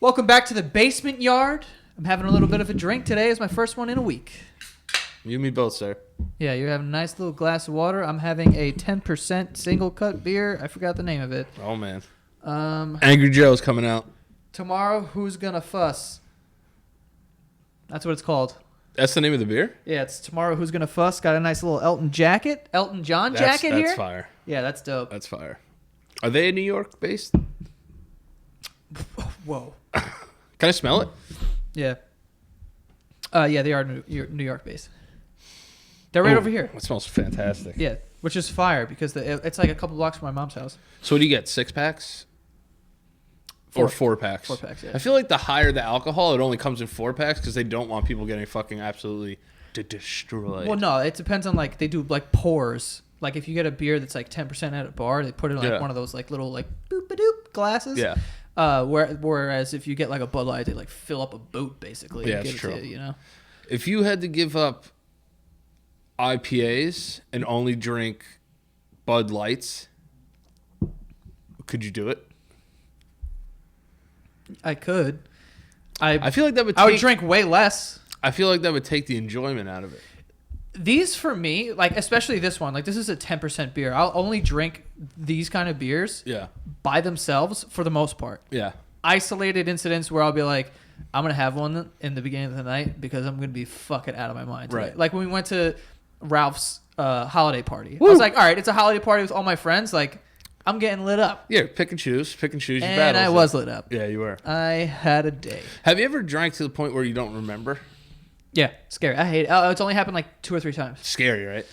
Welcome back to the basement yard. I'm having a little bit of a drink today. It's my first one in a week. You and me both, sir. Yeah, you're having a nice little glass of water. I'm having a 10% single cut beer. I forgot the name of it. Oh, man. Angry Joe's coming out. Tomorrow, Who's Gonna Fuss? That's what it's called. That's the name of the beer? Yeah, it's Tomorrow, Who's Gonna Fuss. Got a nice little Elton John jacket here. That's fire. Yeah, that's dope. That's fire. Are they New York based? Whoa. Can I smell it? Yeah. Yeah, they are New York based. They're right over here. It smells fantastic. Yeah, which is fire because it's like a couple blocks from my mom's house. So what do you get, 6-packs? Or 4-packs? 4-packs, yeah. I feel like the higher the alcohol, it only comes in 4-packs because they don't want people getting fucking absolutely destroyed. Well, no, it depends on they do pours. Like if you get a beer that's like 10% at a bar, they put it in one of those little boop-a-doop glasses. Yeah. Whereas if you get a Bud Light, they fill up a boat basically. Yeah, and it's give true. It to you, If you had to give up IPAs and only drink Bud Lights, could you do it? I could. I feel like that would. I would drink way less. I feel like that would take the enjoyment out of it. These for me, especially this one, this is a 10% beer. I'll only drink these kind of beers by themselves for the most part. Yeah. Isolated incidents where I'll be like, I'm going to have one in the beginning of the night because I'm going to be fucking out of my mind today. Right. Like when we went to Ralph's holiday party. Woo! I was like, all right, it's a holiday party with all my friends. I'm getting lit up. Yeah, pick and choose your and battles. And I was lit up. Yeah, you were. I had a day. Have you ever drank to the point where you don't remember? Yeah, scary. I hate it. It's only happened 2 or 3 times. Scary, right?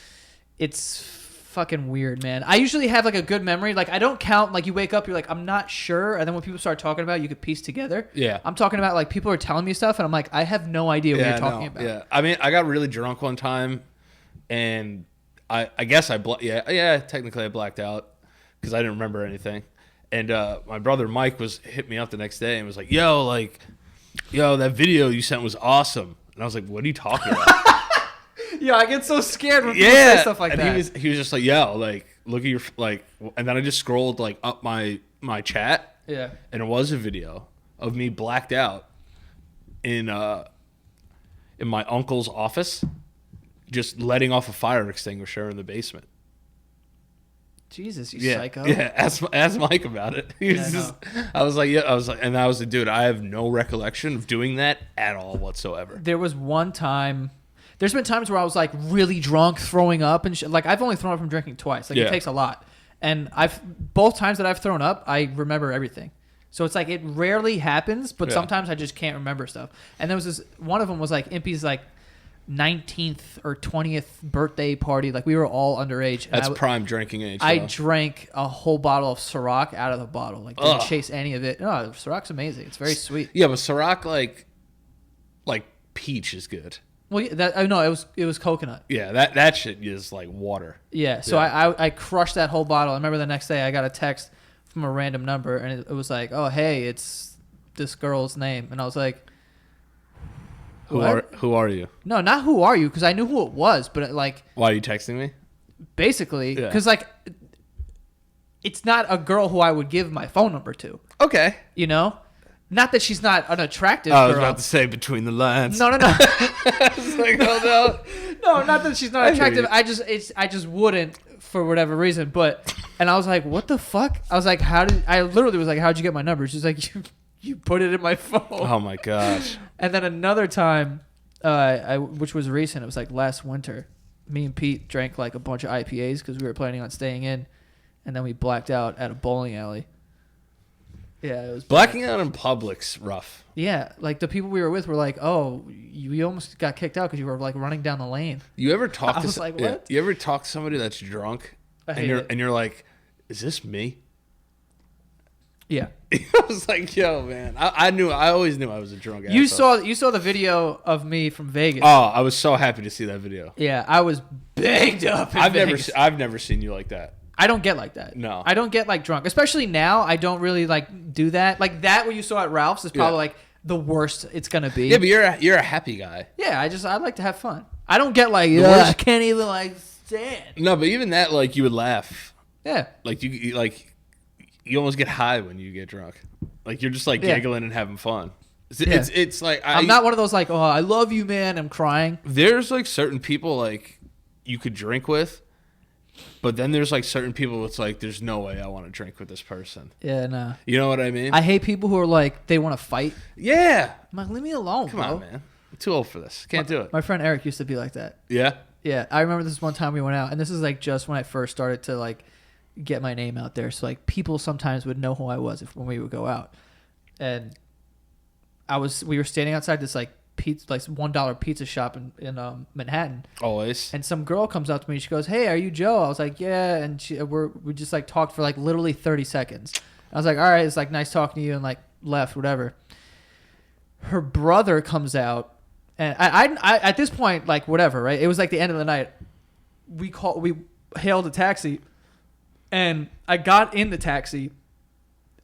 It's fucking weird, man. I usually have a good memory. I don't count. You wake up, you're I'm not sure. And then when people start talking about it, you could piece together. Yeah. I'm talking about people are telling me stuff and I'm I have no idea what you're talking about. Yeah. I mean, I got really drunk one time and I guess technically I blacked out because I didn't remember anything. And my brother Mike hit me up the next day and was like, yo, that video you sent was awesome. And I was like, what are you talking about? Yeah, I get so scared when people say stuff like that. And he was just like, yo, look at your, and then I just scrolled, up my chat. Yeah. And it was a video of me blacked out in my uncle's office, just letting off a fire extinguisher in the basement. Jesus, you psycho. Yeah, ask Mike about it. I was like, dude, I have no recollection of doing that at all whatsoever. There was one time, there's been times where I was really drunk, throwing up and shit. I've only thrown up from drinking twice. It takes a lot. And both times that I've thrown up, I remember everything. So it's it rarely happens, but sometimes I just can't remember stuff. And there was one of them was Impy's 19th or 20th birthday party. We were all underage. That's prime drinking age. I drank a whole bottle of Ciroc out of the bottle. Didn't chase any of it. No, Ciroc's amazing. It's very sweet. Yeah, but Ciroc like peach is good. Well, it was coconut. Yeah, that shit is like water. Yeah, so I crushed that whole bottle. I remember the next day I got a text from a random number and it was oh hey, it's this girl's name, and I was like, Who are you? No, not who are you, because I knew who it was, but why are you texting me? Basically, because it's not a girl who I would give my phone number to. Okay. Not that she's not an attractive girl. I was about to say between the lines. No. I was like, oh no. No, not that she's not attractive. I just wouldn't for whatever reason. And I was like, what the fuck? I was like, I literally was like, how'd you get my number? She's like, you put it in my phone. Oh my gosh. And then another time, which was recent, it was last winter. Me and Pete drank a bunch of IPAs because we were planning on staying in, and then we blacked out at a bowling alley. Yeah, it was blacking out in public's rough. Yeah, the people we were with were like, "Oh, you almost got kicked out because you were running down the lane." You ever talk I was like, what? Yeah, you ever talk to somebody that's drunk and you're like, "Is this me?" Yeah. I was like, yo, man. I always knew I was a drunk You asshole. saw the video of me from Vegas. Oh, I was so happy to see that video. Yeah, I was banged up in Vegas. I've never seen you like that. I don't get like that. No. I don't get drunk. Especially now, I don't really do that. That what you saw at Ralph's is probably the worst it's going to be. Yeah, but you're a happy guy. Yeah, I like to have fun. I don't get I can't even stand. No, but even that you would laugh. Yeah. you almost get high when you get drunk. Like you're just like giggling and having fun. It's like I'm not one of those like, oh, I love you, man. I'm crying. There's like certain people like you could drink with, but then there's like certain people it's like there's no way I want to drink with this person. Yeah, no. You know what I mean? I hate people who are like they want to fight. Yeah. I'm like, leave me alone, Come bro. on, man. I'm too old for this. Can't do it. My friend Eric used to be like that. Yeah. Yeah, I remember this one time we went out, and this is like just when I first started to like get my name out there. So like people sometimes would know who I was when we would go out, and we were standing outside this like $1 pizza shop in Manhattan. Always. And some girl comes up to me. She goes, "Hey, are you Joe?" I was like, "Yeah." And we just like talked for like literally 30 seconds. I was like, "All right, it's like nice talking to you," and like left, whatever. Her brother comes out. And I at this point, like, whatever, right? It was like the end of the night. We hailed a taxi, and I got in the taxi,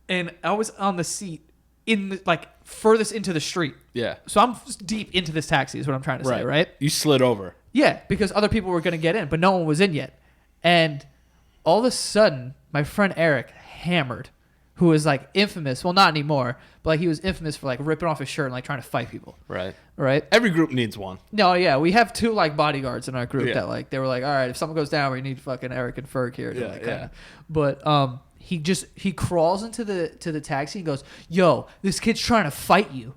and I was on the seat in the, like, furthest into the street. Yeah. So I'm deep into this taxi is what I'm trying to say, right? You slid over. Yeah, because other people were going to get in, but no one was in yet. And all of a sudden, my friend Eric, hammered, who is like infamous, well, not anymore, but like he was infamous for like ripping off his shirt and like trying to fight people. Right. Right. Every group needs one. No, yeah, we have 2 like bodyguards in our group that like they were like, all right, if something goes down, we need fucking Eric and Ferg here. To, like, kinda. But he crawls into the taxi and goes, "Yo, this kid's trying to fight you."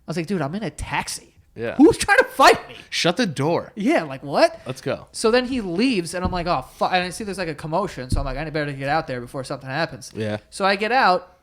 I was like, dude, I'm in a taxi. Yeah. Who's trying to fight me? Shut the door. Yeah, like what? Let's go. So then he leaves, and I'm like, oh fuck! And I see there's like a commotion, so I'm like, I better get out there before something happens. Yeah. So I get out.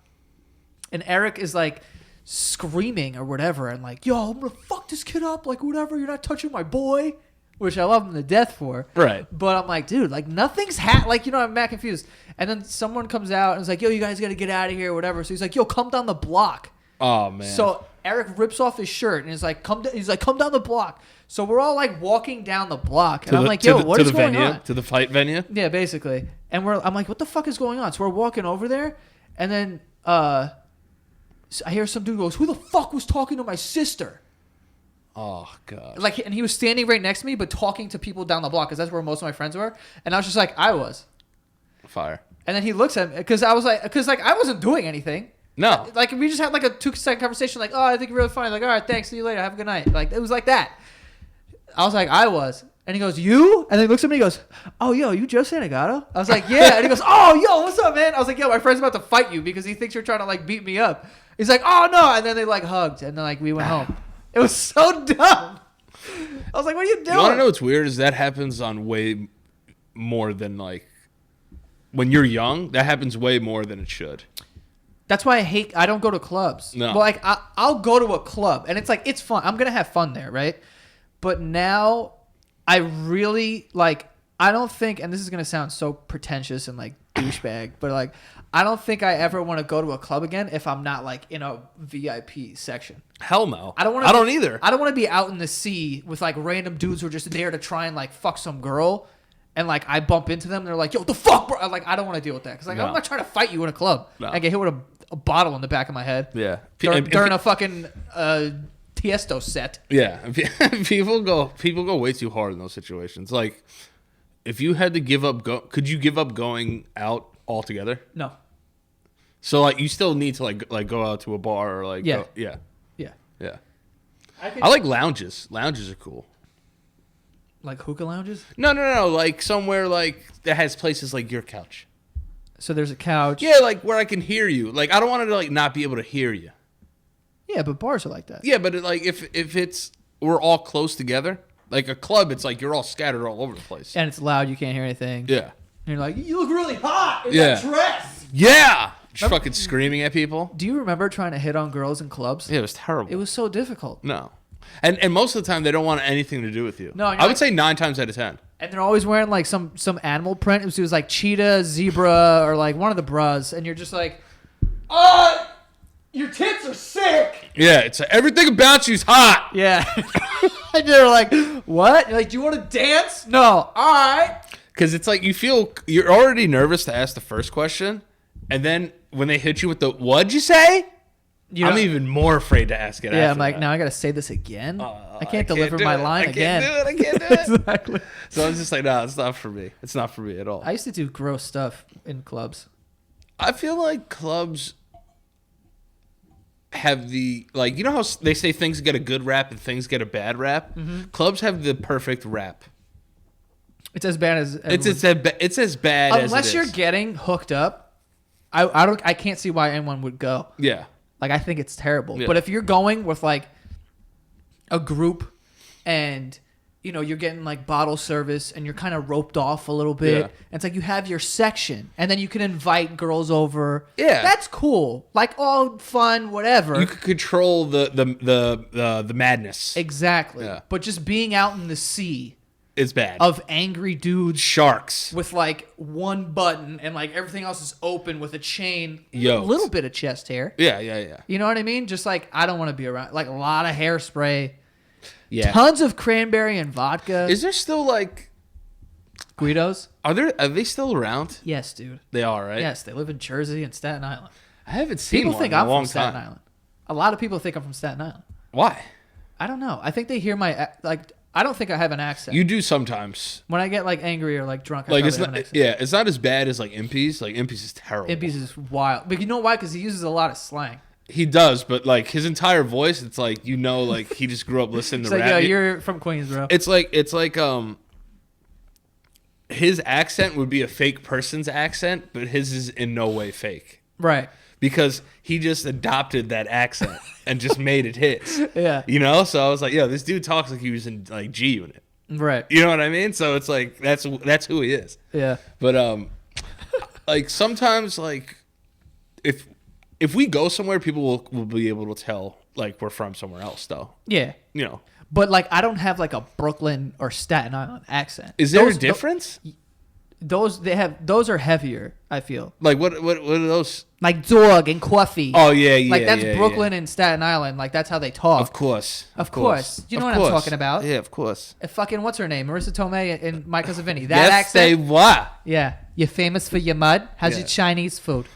And Eric is like screaming or whatever, and like, "Yo, I'm gonna fuck this kid up, like whatever. You're not touching my boy," which I love him to death for. Right. But I'm like, dude, like nothing's like, you know, I'm mad confused. And then someone comes out and is like, "Yo, you guys gotta get out of here," or whatever. So he's like, "Yo, come down the block." Oh man. So Eric rips off his shirt and is like, "Come down the block." So we're all like walking down the block, and I'm like, "Yo, what is going on?" To the fight venue. Yeah, basically. And I'm like, "What the fuck is going on?" So we're walking over there, and then I hear some dude goes, "Who the fuck was talking to my sister?" Oh god! Like, and he was standing right next to me, but talking to people down the block because that's where most of my friends were. And I was just like, I was. Fire. And then he looks at me because I wasn't doing anything. No. Like we just had like a 2-second conversation. Like, "Oh, I think you're really funny." Like, "All right, thanks. See you later. Have a good night." Like it was like that. I was like, I was. And he goes, "You?" And then he looks at me and he goes, "Oh, yo, you Joe Santagato?" I was like, "Yeah." And he goes, "Oh, yo, what's up, man?" I was like, "Yo, my friend's about to fight you because he thinks you're trying to like beat me up." He's like, "Oh, no." And then they like hugged and then like we went home. It was so dumb. I was like, "What are you doing?" You want to know what's weird is that happens on way more than like when you're young. That happens way more than it should. That's why I don't go to clubs. No. Well, like I'll go to a club and it's like, it's fun. I'm going to have fun there, right? But now I really like, I don't think, and this is going to sound so pretentious and like douchebag, but like, I don't think I ever want to go to a club again if I'm not like in a VIP section. Hell no. I don't either. I don't want to be out in the sea with like random dudes who are just there to try and like fuck some girl. And like I bump into them, and they're like, "Yo, what the fuck, bro?" I'm like, I don't want to deal with that because like I'm not trying to fight you in a club. No. I get hit with a bottle in the back of my head. Yeah, during a fucking Tiesto set. Yeah, people go way too hard in those situations. Like, if you had to give up, could you give up going out altogether? No. So like, you still need to like go out to a bar or like yeah. Yeah. I like lounges. Lounges are cool. Like hookah lounges? No. Like somewhere like that has places like your couch. So there's a couch. Yeah, like where I can hear you. Like I don't want to like not be able to hear you. Yeah, but bars are like that. Yeah, but like if it's we're all close together, like a club, it's like you're all scattered all over the place. And it's loud. You can't hear anything. Yeah. And you're like, "You look really hot in that dress." Yeah. Just fucking screaming at people. Do you remember trying to hit on girls in clubs? Yeah, it was terrible. It was so difficult. No. And most of the time, they don't want anything to do with you. No, I would say 9 times out of 10. And they're always wearing like some animal print. It was like cheetah, zebra, or like one of the bras. And you're just like, your tits are sick. Yeah, it's everything about you's hot. Yeah. And you're like, what? You're like, "Do you want to dance?" "No." "All right." Because it's like you're already nervous to ask the first question. And then when they hit you with the, "What'd you say?" I'm even more afraid to ask it. Yeah, I'm like, now I got to say this again. I can't deliver my line again. I can't do it. Exactly. So I was just like, no, it's not for me. It's not for me at all. I used to do gross stuff in clubs. I feel like clubs have the, like, you know how they say things get a good rap and things get a bad rap? Mm-hmm. Clubs have the perfect rap. It's as bad as it's as bad as unless you're getting hooked up. I can't see why anyone would go. Yeah. Like, I think it's terrible. Yeah. But if you're going with like a group and you're getting like bottle service and you're kind of roped off a little bit. Yeah. And it's like you have your section and then you can invite girls over. Yeah. That's cool. Like, all fun, whatever. You could control the madness. Exactly. Yeah. But just being out in the sea is bad. of angry dudes, sharks with like one button and like everything else is open with a chain. Yoked. A little bit of chest hair. Yeah, yeah, yeah. You know what I mean? Just like, I don't want to be around. Like, a lot of hairspray. Yeah. Tons of cranberry and vodka. Is there still like Guidos? Are they still around? Yes, dude. They are, right? Yes, they live in Jersey and Staten Island. I haven't seen People one think in I'm a long from Staten time. Island. A lot of people think I'm from Staten Island. Why? I don't know. I think they hear my like. I don't think I have an accent. You do sometimes. When I get like angry or like drunk, I Like, probably it's have an not. accent. Yeah, it's not as bad as like Impy's. Like, Impy's is terrible. Impy's is wild, but you know why? Because he uses a lot of slang. He does, but like his entire voice, it's like, like he just grew up listening It's to like, rap. yo, you're from Queens, bro. It's like his accent would be a fake person's accent, but his is in no way fake. Right. Because he just adopted that accent and just made it his. Yeah. So I was like, yo, this dude talks like he was in like G Unit. Right. You know what I mean? So it's like that's who he is. Yeah. But like sometimes, like if we go somewhere, people will be able to tell like we're from somewhere else, though. Yeah. But like, I don't have like a Brooklyn or Staten Island accent. Is there a difference? Those are heavier, I feel. Like what are those? Like dog and coffee. Oh yeah, yeah. Like, that's yeah, Brooklyn yeah. and Staten Island. Like, that's how they talk. Of course. Of course. You know what I'm talking about? Yeah, of course. Fucking what's her name? Marissa Tomei and My Cousin Vinny. That yes, accent. they were. Yeah. You're famous for your mud. How's your Chinese food?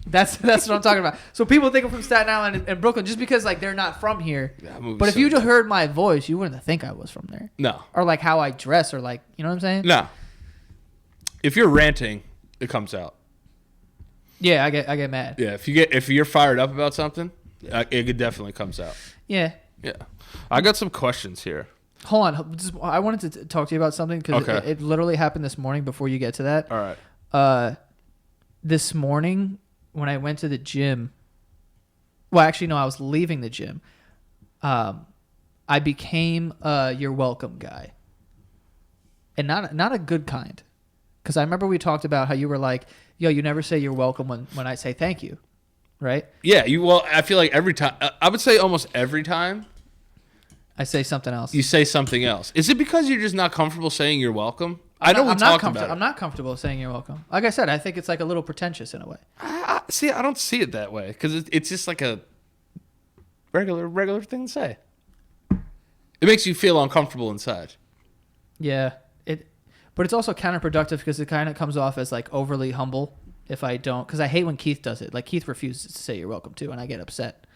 That's what I'm talking about. So people think I'm from Staten Island and Brooklyn just because like they're not from here. But if you just heard my voice, you wouldn't think I was from there. No. Or like how I dress, or like, you know what I'm saying? No. If you're ranting, it comes out. Yeah, I get mad. Yeah, if you're fired up about something, it definitely comes out. Yeah. Yeah. I got some questions here. Hold on. I wanted to talk to you about something because it literally happened this morning before you get to that. All right. This morning when I went to the gym, well, actually, no, I was leaving the gym. I became a "you're welcome" guy, and not a good kind. Because I remember we talked about how you were like, yo, you never say you're welcome when I say thank you, right? Yeah, I feel like every time, I would say almost every time, I say something else. you say something else. Is it because you're just not comfortable saying you're welcome? I know we talked about it. I'm not comfortable saying you're welcome. Like I said, I think it's like a little pretentious in a way. See, I don't see it that way because it's just like a regular thing to say. It makes you feel uncomfortable inside. Yeah. But it's also counterproductive because it kind of comes off as like overly humble if I don't. Because I hate when Keith does it. Like, Keith refuses to say you're welcome too, and I get upset.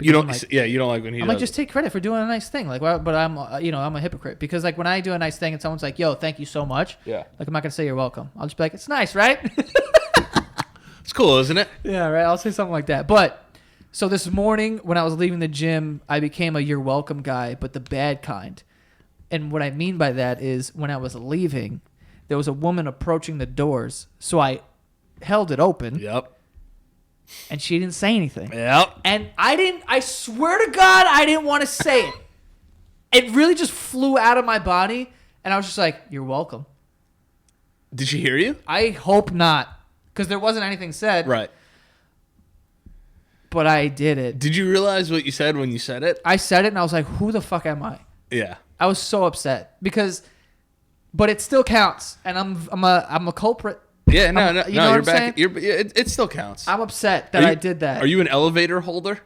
You don't like, you don't like when he I'm does like, just take credit for doing a nice thing. Like, well, but I'm a hypocrite because like when I do a nice thing and someone's like, yo, thank you so much. Yeah. Like, I'm not gonna say you're welcome. I'll just be like, it's nice, right? It's cool, isn't it? Yeah, right. I'll say something like that. But so this morning when I was leaving the gym, I became a you're welcome guy, but the bad kind. And what I mean by that is when I was leaving, there was a woman approaching the doors, so I held it open. Yep. And she didn't say anything. Yep. And I swear to God, I didn't want to say it. It really just flew out of my body, and I was just like, you're welcome. Did she hear you? I hope not, because there wasn't anything said. Right. But I did it. Did you realize what you said when you said it? I said it, and I was like, who the fuck am I? Yeah. I was so upset but it still counts, and I'm a culprit. Yeah, no, you know you're what back. I'm It still counts. I'm upset that I did that. Are you an elevator holder?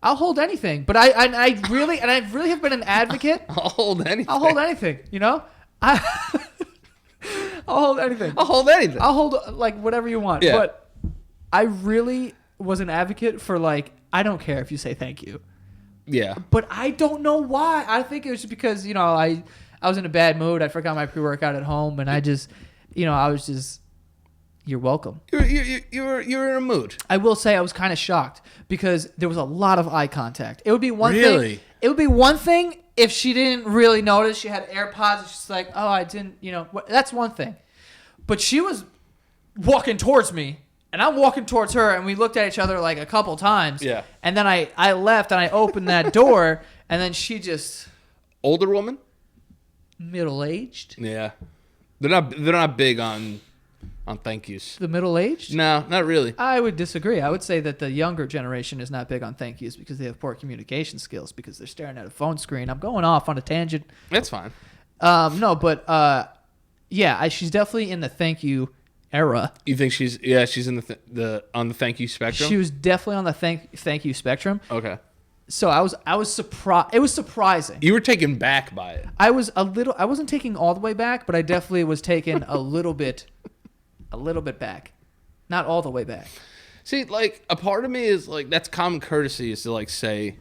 I'll hold anything, but I really have been an advocate. I'll hold anything. I'll hold anything. You know, I'll hold anything. I'll hold anything. I'll hold like whatever you want. Yeah. But I really was an advocate for like, I don't care if you say thank you. Yeah. But I don't know why. I think it was just because I was in a bad mood. I forgot my pre-workout at home, and I just I was just You're welcome. You're in a mood. I will say I was kind of shocked because there was a lot of eye contact. It would be one Really? thing. It would be one thing if she didn't really notice. She had AirPods. And she's like, oh, I didn't, that's one thing. But she was walking towards me, and I'm walking towards her, and we looked at each other like a couple times. Yeah. And then I left, and I opened that door, and then she just... Older woman? Middle-aged? Yeah. They're not big on thank yous. The middle-aged? No, not really. I would disagree. I would say that the younger generation is not big on thank yous because they have poor communication skills because they're staring at a phone screen. I'm going off on a tangent. That's fine. No, but yeah, she's definitely in the thank you era. You think she's in the on the thank you spectrum? She was definitely on the thank you spectrum. Okay. So I was surprised. It was surprising. You were taken back by it. I wasn't taking all the way back, but I definitely was taken a little bit back. Not all the way back. See, like, a part of me is like, that's common courtesy is to like say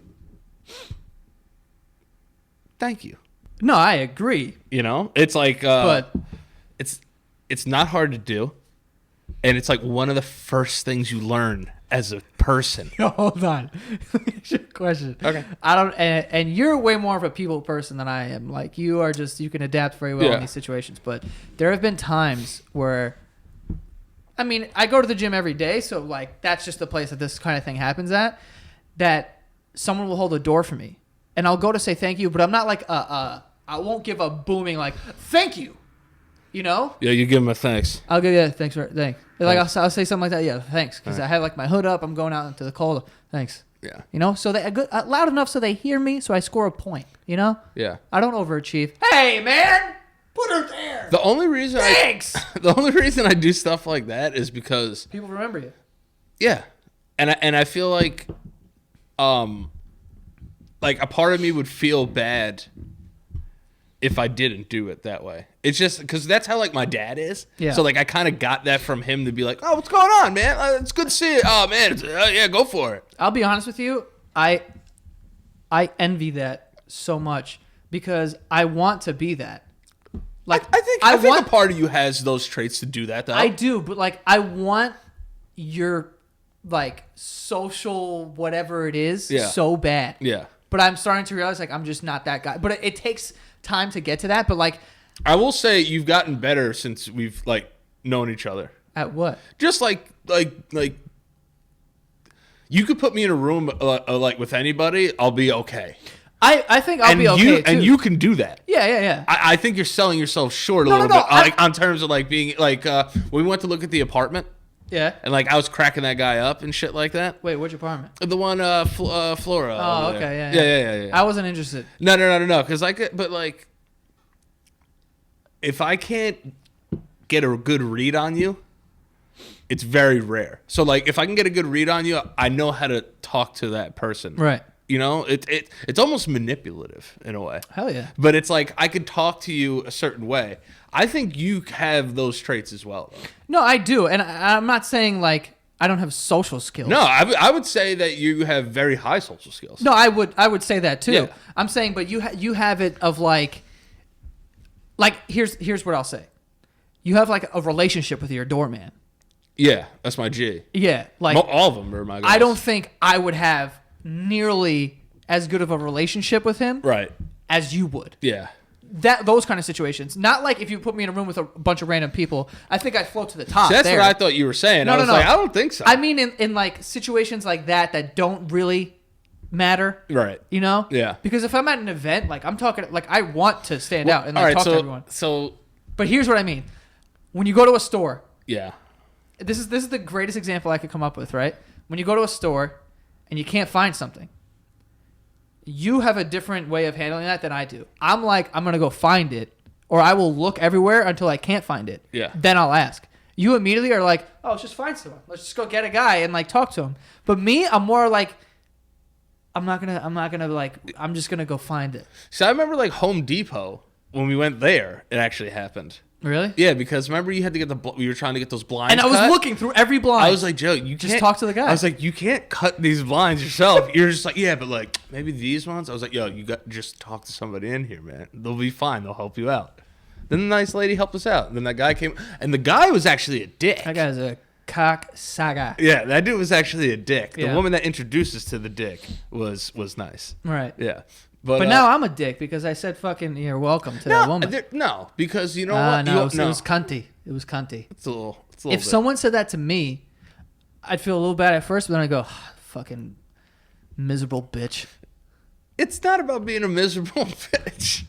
thank you. No, I agree. It's like but it's not hard to do. And it's like one of the first things you learn as a person. Hold on. Question. Okay. I don't, and you're way more of a people person than I am. Like you can adapt very well in these situations. But there have been times where, I mean, I go to the gym every day, so like that's just the place that this kind of thing happens at. That someone will hold a door for me, and I'll go to say thank you, but I'm not like I won't give a booming like thank you. Yeah, you give them a thanks. I'll give you thanks. Like I'll say something like that. Yeah, thanks, because I have like my hood up. I'm going out into the cold. Thanks. Yeah. So they loud enough so they hear me, so I score a point. Yeah. I don't overachieve. Hey man, put her there. The only reason I do stuff like that is because people remember you. Yeah, and I feel like a part of me would feel bad if I didn't do it that way. It's just because that's how like my dad is. Yeah. So like I kind of got that from him to be like, oh, what's going on, man? It's good to see you. Oh man, yeah, go for it. I'll be honest with you. I envy that so much because I want to be that. Like I think a part of you has those traits to do that though. I do, but like I want your like social whatever it is so bad. Yeah. But I'm starting to realize like I'm just not that guy. But it takes time to get to that. But like I will say you've gotten better since we've like known each other. At what? Just like you could put me in a room like with anybody, I'll be okay. I think I'll be okay too. And you can do that. Yeah. I think you're selling yourself short a little bit, like on terms of like being like when we went to look at the apartment. Yeah. And like I was cracking that guy up and shit like that. Wait, which apartment? The one Flora. Oh, okay, yeah. I wasn't interested. No, because but like if I can't get a good read on you, it's very rare. So like if I can get a good read on you, I know how to talk to that person. Right. It's almost manipulative in a way. Hell yeah. But it's like I could talk to you a certain way. I think you have those traits as well, though. No, I do. And I'm not saying like I don't have social skills. No, I would say that you have very high social skills. No, I would say that too. Yeah. I'm saying, but you have it of like here's what I'll say. You have like a relationship with your doorman. Yeah, that's my G. Yeah, like all of them are my guys. I don't think I would have nearly as good of a relationship with him, right, as you would. Yeah. Those kind of situations. Not like if you put me in a room with a bunch of random people. I think I'd float to the top. See, that's what I thought you were saying. No, I was like, I don't think so. I mean, in like situations like that don't really matter. Right. Yeah. Because if I'm at an event, like I'm talking, like I want to stand out and like, talk to everyone. But here's what I mean. When you go to a store. Yeah. This is the greatest example I could come up with, right? When you go to a store and you can't find something. You have a different way of handling that than I do. I'm like, I'm going to go find it, or I will look everywhere until I can't find it. Yeah. Then I'll ask. You immediately are like, oh, let's just find someone. Let's just go get a guy and like talk to him. But me, I'm more like, I'm not gonna like, I'm just going to go find it. So I remember like Home Depot, when we went there, it actually happened. Really? Yeah, because remember you had to get we were trying to get those blinds and I was cut? looking through every blind. I was like, Joe, you just talk to the guy. I was like, you can't cut these blinds yourself. You're just like, yeah, but like maybe these ones. I was like, yo, just talk to somebody in here, man. They'll be fine. They'll help you out. Then the nice lady helped us out. And then that guy came, and the guy was actually a dick. That guy's a cock saga. Yeah, that dude was actually a dick. Yeah. The woman that introduced us to the dick was nice. Right. Yeah. But now I'm a dick because I said fucking you're welcome to that woman. No, because you know what? No, it was cunty. It was cunty. It's a little If bit. someone said that to me, I'd feel a little bad at first, but then I go, fucking miserable bitch. It's not about being a miserable bitch.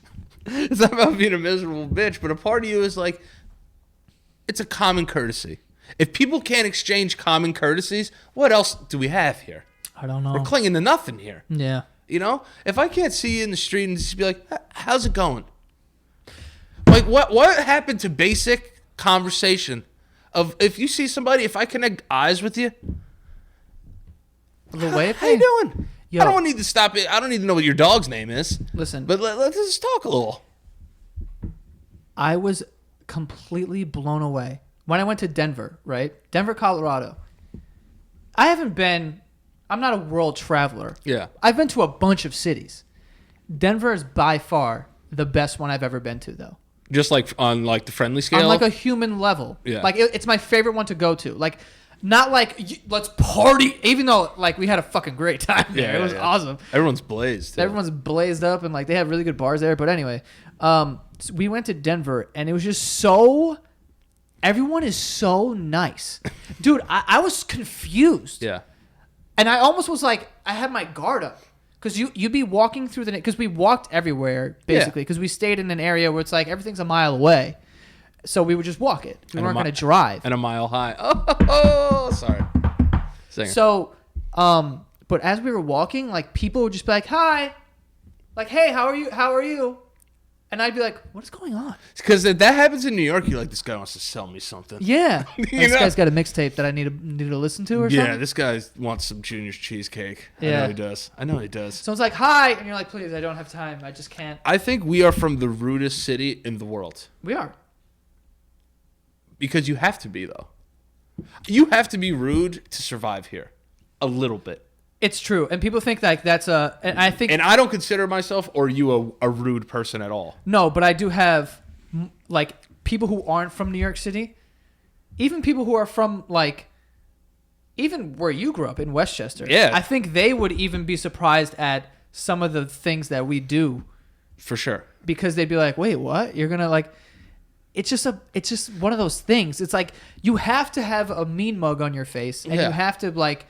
It's not about being a miserable bitch, but a part of you is like, it's a common courtesy. If people can't exchange common courtesies, what else do we have here? I don't know. We're clinging to nothing here. Yeah. You know, if I can't see you in the street and just be like, how's it going? Like, what happened to basic conversation of if you see somebody, if I connect eyes with you, The way how you doing? Yo. I don't need to stop it. I don't need to know what your dog's name is. Listen. But let's just talk a little. I was completely blown away when I went to Denver, right? Denver, Colorado. I'm not a world traveler. Yeah. I've been to a bunch of cities. Denver is by far the best one I've ever been to, though. Just like on like the friendly scale? On like a human level. Yeah. Like it's my favorite one to go to. Like not like let's party, even though like we had a fucking great time there. It was awesome. Everyone's blazed. Too. Everyone's blazed up and like they have really good bars there. But anyway, so we went to Denver and it was just so. Everyone is so nice, dude. I was confused. Yeah. And I almost was like, I had my guard up. Because you'd be walking through because we walked everywhere, basically. Because we stayed in an area where it's like everything's a mile away. So we would just walk it. We weren't going to drive. And a mile high. Oh, sorry. Singer. So, but as we were walking, like people would just be like, hi. Like, hey, how are you? How are you? And I'd be like, what is going on? Because if that happens in New York, you're like, this guy wants to sell me something. Yeah. This guy's got a mixtape that I need to listen to or something. Yeah, this guy wants some Junior's cheesecake. Yeah. I know he does. So it's like, hi. And you're like, please, I don't have time. I just can't. I think we are from the rudest city in the world. We are. Because you have to be, though. You have to be rude to survive here. A little bit. It's true. And people think like that's a... And I think... And I don't consider myself or you a rude person at all. No, but I do have like people who aren't from New York City. Even people who are from like... Even where you grew up in Westchester. Yeah. I think they would even be surprised at some of the things that we do. For sure. Because they'd be like, wait, what? You're going to like... It's just one of those things. It's like you have to have a mean mug on your face. And you have to like...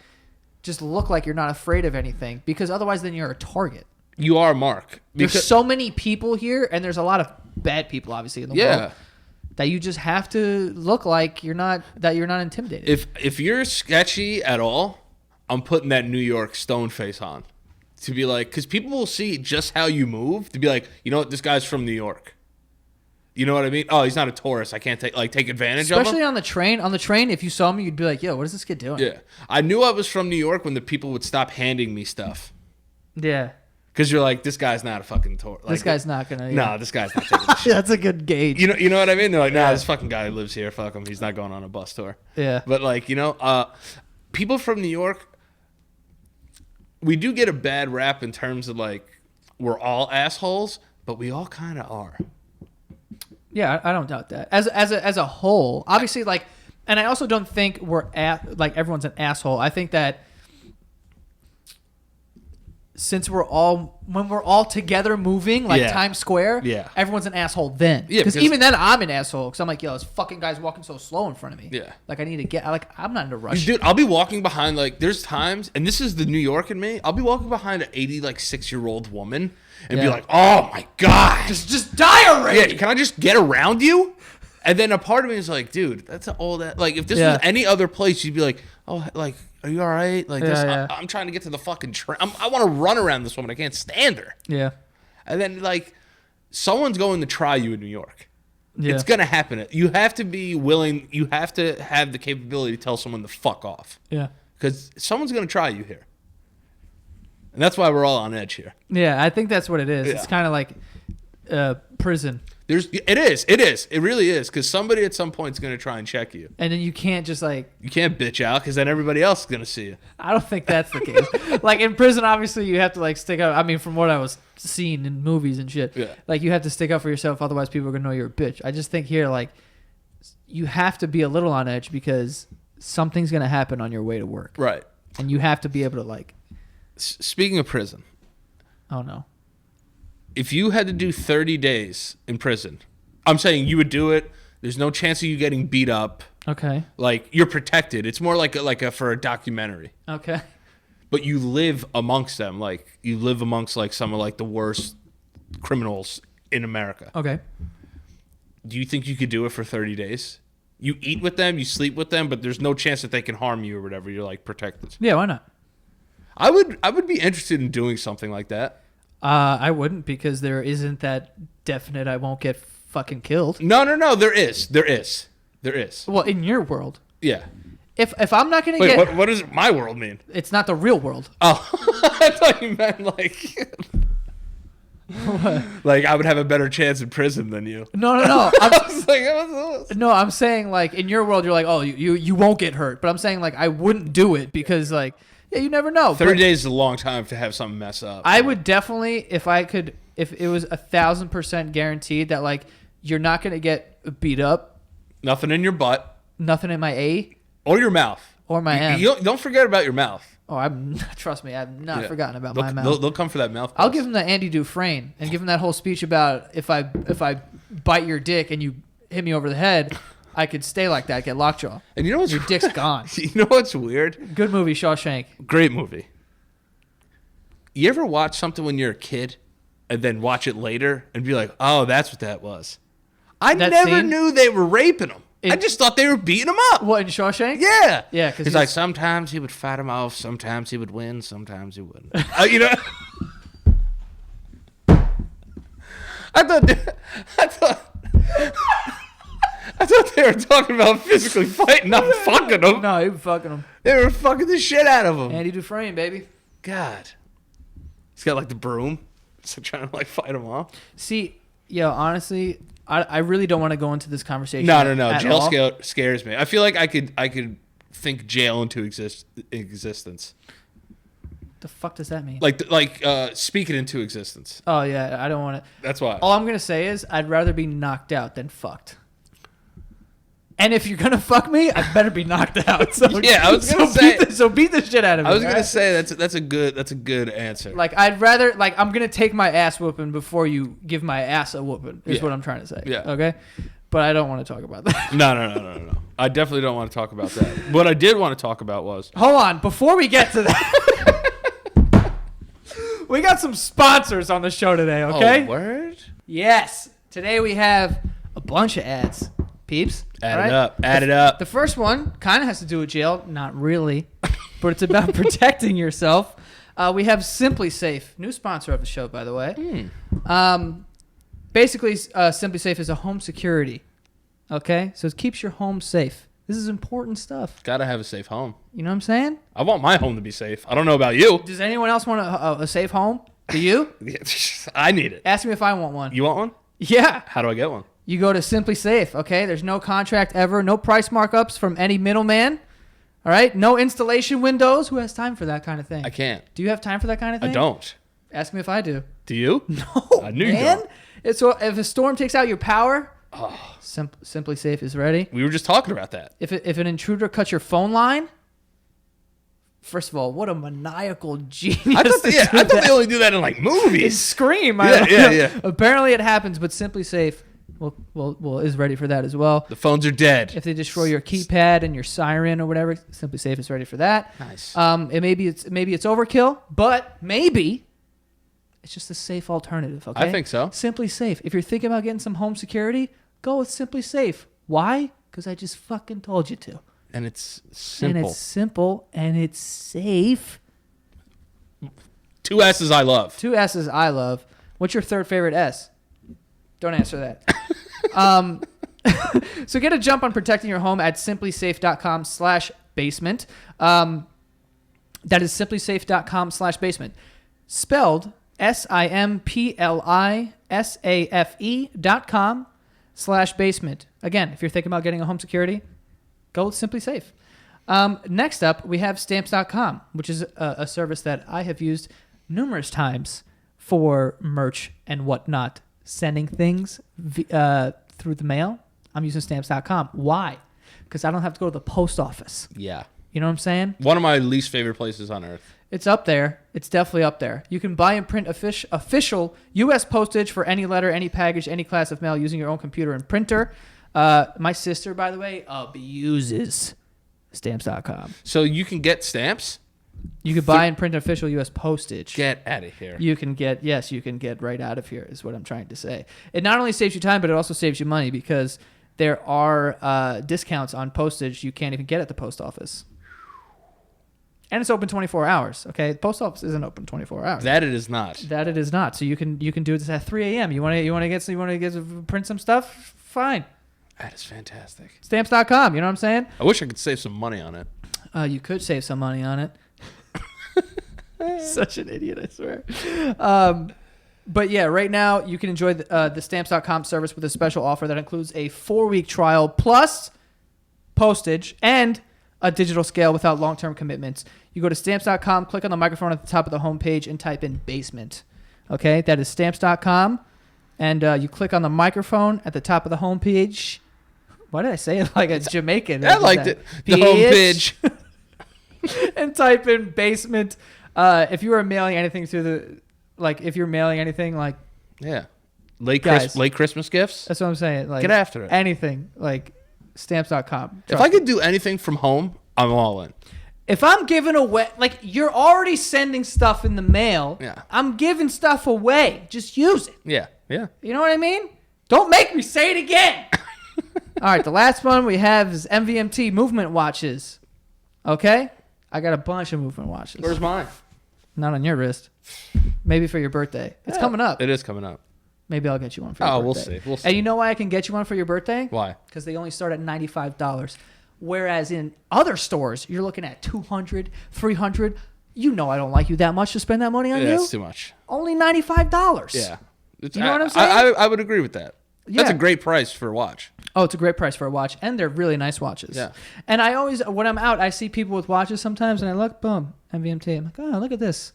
just look like you're not afraid of anything because otherwise then you're a target. You are, Mark. There's so many people here and there's a lot of bad people obviously in the world that you just have to look like you're not intimidated. If you're sketchy at all, I'm putting that New York stone face on to be like, because people will see just how you move to be like, you know what, this guy's from New York. You know what I mean? Oh, he's not a tourist. I can't take advantage of him. Especially on the train. On the train, if you saw me, you'd be like, yo, what is this kid doing? Yeah. I knew I was from New York when the people would stop handing me stuff. Yeah. Because you're like, this guy's not a fucking tourist. This guy's not going to... No, this guy's not taking this shit. That's a good gauge. You know what I mean? They're like, nah, this fucking guy lives here. Fuck him. He's not going on a bus tour. Yeah. But like, people from New York, we do get a bad rap in terms of like, we're all assholes, but we all kind of are. Yeah, I don't doubt that. As a whole, obviously, like, and I also don't think like everyone's an asshole. I think that since when we're all together moving, like Times Square, everyone's an asshole then. Yeah, because even then I'm an asshole because I'm like, yo, this fucking guy's walking so slow in front of me. Yeah, like I need to get. Like I'm not in a rush. Dude, I'll be walking behind like there's times, and this is the New York in me. I'll be walking behind an 6-year-old woman. And be like, oh my God. Just die already. Yeah, can I just get around you? And then a part of me is like, dude, that's all that. Like, if this was any other place, you'd be like, oh, like, are you all right? Like, I'm trying to get to the fucking train. I want to run around this woman. I can't stand her. Yeah. And then, like, someone's going to try you in New York. Yeah. It's going to happen. You have to be willing. You have to have the capability to tell someone to fuck off. Yeah. Because someone's going to try you here. And that's why we're all on edge here. Yeah, I think that's what it is. Yeah. It's kind of like prison. It is. It really is. Because somebody at some point is going to try and check you. And then you can't just like... You can't bitch out because then everybody else is going to see you. I don't think that's the case. Like in prison, obviously you have to like stick up. I mean, from what I was seeing in movies and shit, like you have to stick up for yourself. Otherwise people are going to know you're a bitch. I just think here, like you have to be a little on edge because something's going to happen on your way to work. Right. And you have to be able to like... Speaking of prison. Oh no. If you had to do 30 days in prison, I'm saying you would do it. There's no chance of you getting beat up. Okay. Like you're protected. It's more like for a documentary. Okay. But you live amongst them. Like you live amongst like some of like the worst criminals in America. Okay. Do you think you could do it for 30 days? You eat with them, you sleep with them, but there's no chance that they can harm you or whatever. You're like protected. Yeah, why not? I would be interested in doing something like that. I wouldn't because there isn't that definite I won't get fucking killed. No. There is. Well, in your world. Yeah. If I'm not going to Wait, get... what does my world mean? It's not the real world. Oh, I thought you meant like... like I would have a better chance in prison than you. No. I'm saying like in your world, you're like, oh, you won't get hurt. But I'm saying like I wouldn't do it because like... Yeah, you never know. 30 days is a long time to have something mess up. I would definitely, if it was 1,000% guaranteed that like you're not going to get beat up. Nothing in your butt. Nothing in my A. Or your mouth. Or my M. Don't forget about your mouth. Oh, trust me, I've not forgotten about my mouth. They'll come for that mouth. I'll give him the Andy Dufresne and give him that whole speech about if I bite your dick and you hit me over the head, I could stay like that, get lockjaw. And you know what's your dick's gone. You know what's weird? Good movie, Shawshank. Great movie. You ever watch something when you're a kid and then watch it later and be like, oh, that's what that was? I never knew they were raping him. I just thought they were beating him up. What, in Shawshank? Yeah. Yeah, because he's like, sometimes he would fight him off, sometimes he would win, sometimes he wouldn't. You know? I thought they were talking about physically fighting, not fucking them. No, he was fucking them. They were fucking the shit out of him. Andy Dufresne, baby. God. He's got like the broom. So trying to like fight him off. See, honestly, I really don't want to go into this conversation. No. Jail scares me. I feel like I could think jail into existence. The fuck does that mean? Like speak it into existence. Oh yeah, I don't want to. That's why. All I'm gonna say is I'd rather be knocked out than fucked. And if you're gonna fuck me, I better be knocked out. So yeah, I was gonna say. Beat the shit out of me. I was gonna say that's a good answer. Like I'd rather I'm gonna take my ass whooping before you give my ass a whooping. Is what I'm trying to say. Yeah. Okay. But I don't want to talk about that. No. I definitely don't want to talk about that. What I did want to talk about was. Hold on, before we get to that, we got some sponsors on the show today. Okay. Oh, word. Yes. Today we have a bunch of ads. Peeps. Add it up. The first one kind of has to do with jail. Not really. But it's about protecting yourself. We have Simply Safe. New sponsor of the show, by the way. Basically, Simply Safe is a home security. Okay? So it keeps your home safe. This is important stuff. Gotta have a safe home. You know what I'm saying? I want my home to be safe. I don't know about you. Does anyone else want a safe home? Do you? I need it. Ask me if I want one. You want one? Yeah. How do I get one? You go to Simply Safe, okay? There's no contract ever, no price markups from any middleman, all right? No installation windows. Who has time for that kind of thing? I can't. Do you have time for that kind of thing? I don't. Ask me if I do. Do you? No, I knew you don't. So if a storm takes out your power, Simply Safe is ready. We were just talking about that. If an intruder cuts your phone line, first of all, what a maniacal genius. I thought they only do that in like movies. Scream. Yeah. Apparently it happens, but Simply Safe is ready for that as well. The phones are dead. If they destroy your keypad and your siren or whatever, Simply Safe is ready for that. Nice. Maybe it's overkill, but maybe it's just a safe alternative. Okay. I think so. Simply Safe. If you're thinking about getting some home security, go with Simply Safe. Why? Because I just fucking told you to. And it's simple. And it's simple and it's safe. 2 S's I love. 2 S's I love. What's your third favorite S? Don't answer that. So get a jump on protecting your home at simplysafe.com/basement. That is simplysafe.com/basement. Spelled SIMPLYSAFE.com/basement. safe.com/basement. Again, if you're thinking about getting a home security, go with Simply Safe. Next up, we have Stamps.com, which is a service that I have used numerous times for merch and whatnot. Sending things through the mail, I'm using Stamps.com. Why? Because I don't have to go to the post office. Yeah. You know what I'm saying? One of my least favorite places on earth. It's up there. It's definitely up there. You can buy and print official U.S. postage for any letter, any package, any class of mail using your own computer and printer. My sister, by the way, abuses Stamps.com. So you can get stamps? You could buy and print official U.S. postage. Get out of here. You can get right out of here is what I'm trying to say. It not only saves you time, but it also saves you money because there are discounts on postage you can't even get at the post office. And it's open 24 hours, okay? The post office isn't open 24 hours. That it is not. That it is not. So you can do this at 3 a.m. You want to print some stuff? Fine. That is fantastic. Stamps.com, you know what I'm saying? I wish I could save some money on it. You could save some money on it. Such an idiot, I swear. But yeah, right now you can enjoy the Stamps.com service with a special offer that includes a 4-week trial plus postage and a digital scale without long-term commitments. You go to Stamps.com, click on the microphone at the top of the homepage, and type in basement. Okay, that is Stamps.com. And you click on the microphone at the top of the homepage. Why did I say it like a Jamaican? I liked it. The homepage. And type in basement. If you are mailing anything Yeah. Late Christmas gifts? That's what I'm saying. Like, get after it. Anything, like Stamps.com. If I could do anything from home, I'm all in. If I'm giving away, like, you're already sending stuff in the mail. Yeah. I'm giving stuff away. Just use it. Yeah. Yeah. You know what I mean? Don't make me say it again. All right. The last one we have is MVMT movement watches. Okay. I got a bunch of movement watches. Where's mine? Not on your wrist. Maybe for your birthday. It's coming up. It is coming up. Maybe I'll get you one for your birthday. We'll see. And you know why I can get you one for your birthday? Why? Because they only start at $95. Whereas in other stores, you're looking at $200, $300. You know I don't like you that much to spend that money on you. Yeah, it's too much. Only $95. Yeah. You know what I'm saying? I would agree with that. That's a great price for a watch. Oh, it's a great price for a watch. And they're really nice watches. Yeah. And I always, when I'm out, I see people with watches sometimes, and I look, boom, MVMT. I'm like, oh, look at this.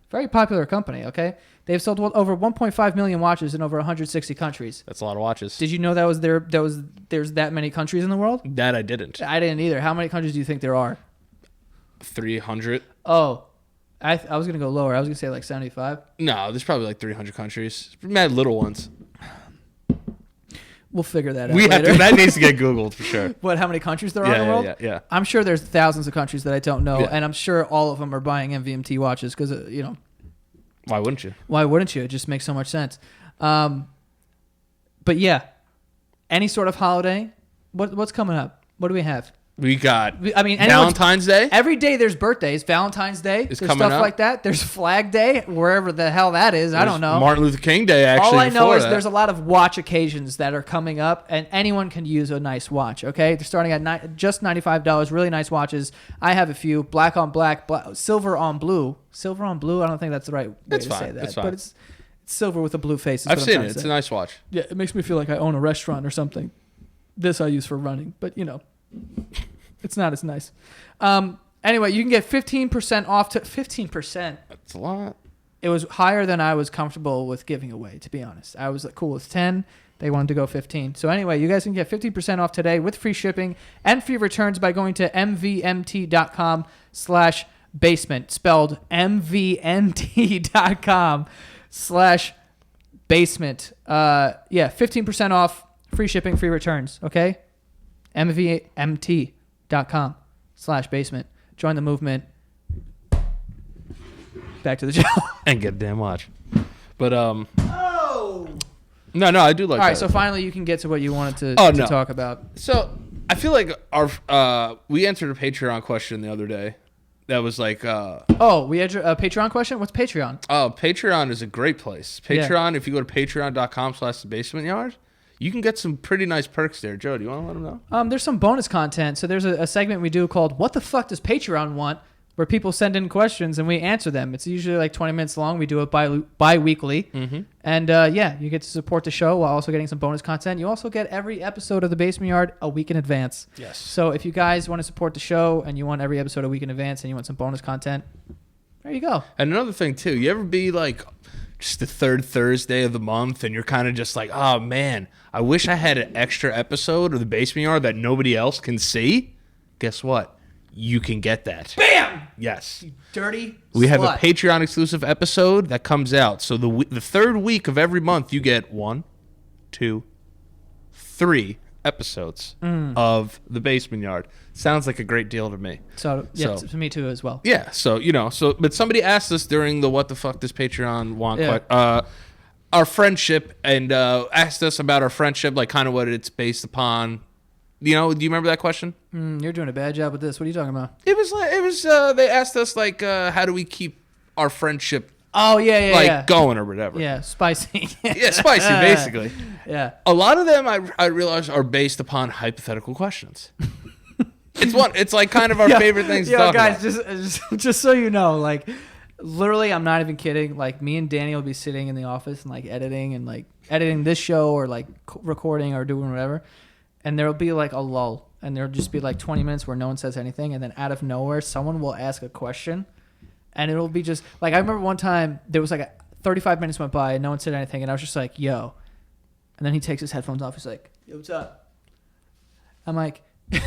Very popular company, okay? They've sold over 1.5 million watches in over 160 countries. That's a lot of watches. Did you know there's that many countries in the world? That I didn't. I didn't either. How many countries do you think there are? 300. Oh, I was going to go lower. I was going to say like 75. No, there's probably like 300 countries. Mad little ones. We'll figure that out later. That needs to get Googled for sure. What, how many countries there are in the world? Yeah. I'm sure there's thousands of countries that I don't know, and I'm sure all of them are buying MVMT watches because, Why wouldn't you? Why wouldn't you? It just makes so much sense. But yeah, any sort of holiday. What's coming up? What do we have? We got Valentine's Day. Every day there's birthdays. Valentine's Day. There's stuff like that. There's Flag Day, wherever the hell that is. I don't know. Martin Luther King Day, actually. All I know is there's a lot of watch occasions that are coming up, and anyone can use a nice watch, okay? They're starting at just $95. Really nice watches. I have a few. Black on black, silver on blue. Silver on blue? I don't think that's the right way to say that. But it's silver with a blue face. I've seen it. It's a nice watch. Yeah, it makes me feel like I own a restaurant or something. This I use for running, but it's not as nice. Anyway, you can get 15% off to 15%. That's a lot. It was higher than I was comfortable with giving away, to be honest. I was cool with 10. They wanted to go 15. So anyway, you guys can get 15% off today with free shipping and free returns by going to mvmt.com/basement, spelled mvmt.com/basement. 15% off, free shipping, free returns. Okay. mvmt.com/basement. Join the movement. Back to the show. And get a damn watch. But No, I do like that. All right, so finally you can get to what you wanted to talk about. So I feel like we answered a Patreon question the other day. That was like we had a Patreon question? What's Patreon? Oh, Patreon is a great place. Patreon, if you go to patreon.com/thebasementyard, you can get some pretty nice perks there. Joe, do you want to let them know? There's some bonus content. So there's a segment we do called "What the fuck does Patreon want?" where people send in questions and we answer them. It's usually like 20 minutes long. We do it bi-weekly. Mm-hmm. And you get to support the show while also getting some bonus content. You also get every episode of The Basement Yard a week in advance. Yes. So if you guys want to support the show and you want every episode a week in advance and you want some bonus content, there you go. And another thing, too, you ever be like just the third Thursday of the month and you're kind of just like, oh, man, I wish I had an extra episode of The Basement Yard that nobody else can see? Guess what? You can get that. Bam! Yes. You dirty We have a slut. Patreon exclusive episode that comes out. So the third week of every month, you get 1, 2, 3 episodes of The Basement Yard. Sounds like a great deal to me. So to me too as well. Yeah. So, but somebody asked us during the What the Fuck Does Patreon Want our friendship and asked us about our friendship, like kind of what it's based upon. Do you remember that question? You're doing a bad job with this. What are you talking about? It was they asked us like how do we keep our friendship going or whatever. Yeah, spicy. Yeah, spicy basically. Yeah. A lot of them I realize are based upon hypothetical questions. It's like kind of our favorite things to talk guys, about. just so you know, like literally I'm not even kidding, like me and Danny will be sitting in the office and like editing this show or like recording or doing whatever. And there'll be like a lull, and there'll just be like 20 minutes where no one says anything, and then out of nowhere, someone will ask a question, and it'll be just like I remember one time there was like 35 minutes went by and no one said anything, and I was just like, "Yo," and then he takes his headphones off. He's like, "Yo, what's up?" I'm like, I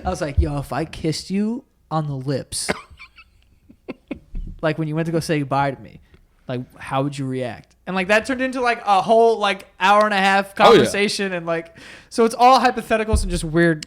was like, "Yo, if I kissed you on the lips, like when you went to go say goodbye to me, like how would you react?" And like that turned into like a whole like hour and a half conversation, and like so it's all hypotheticals and just weird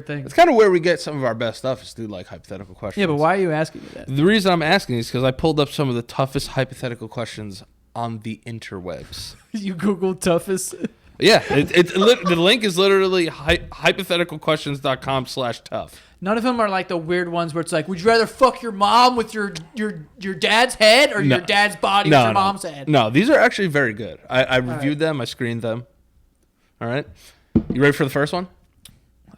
things. It's kind of where we get some of our best stuff is through like hypothetical questions. Yeah, but why are you asking me that? The reason I'm asking is because I pulled up some of the toughest hypothetical questions on the interwebs. You Googled toughest? Yeah, the link is literally hypotheticalquestions.com/tough. None of them are like the weird ones where it's like, would you rather fuck your mom with your dad's head or your dad's body with your mom's head? No, these are actually very good. I reviewed them. I screened them. All right. You ready for the first one?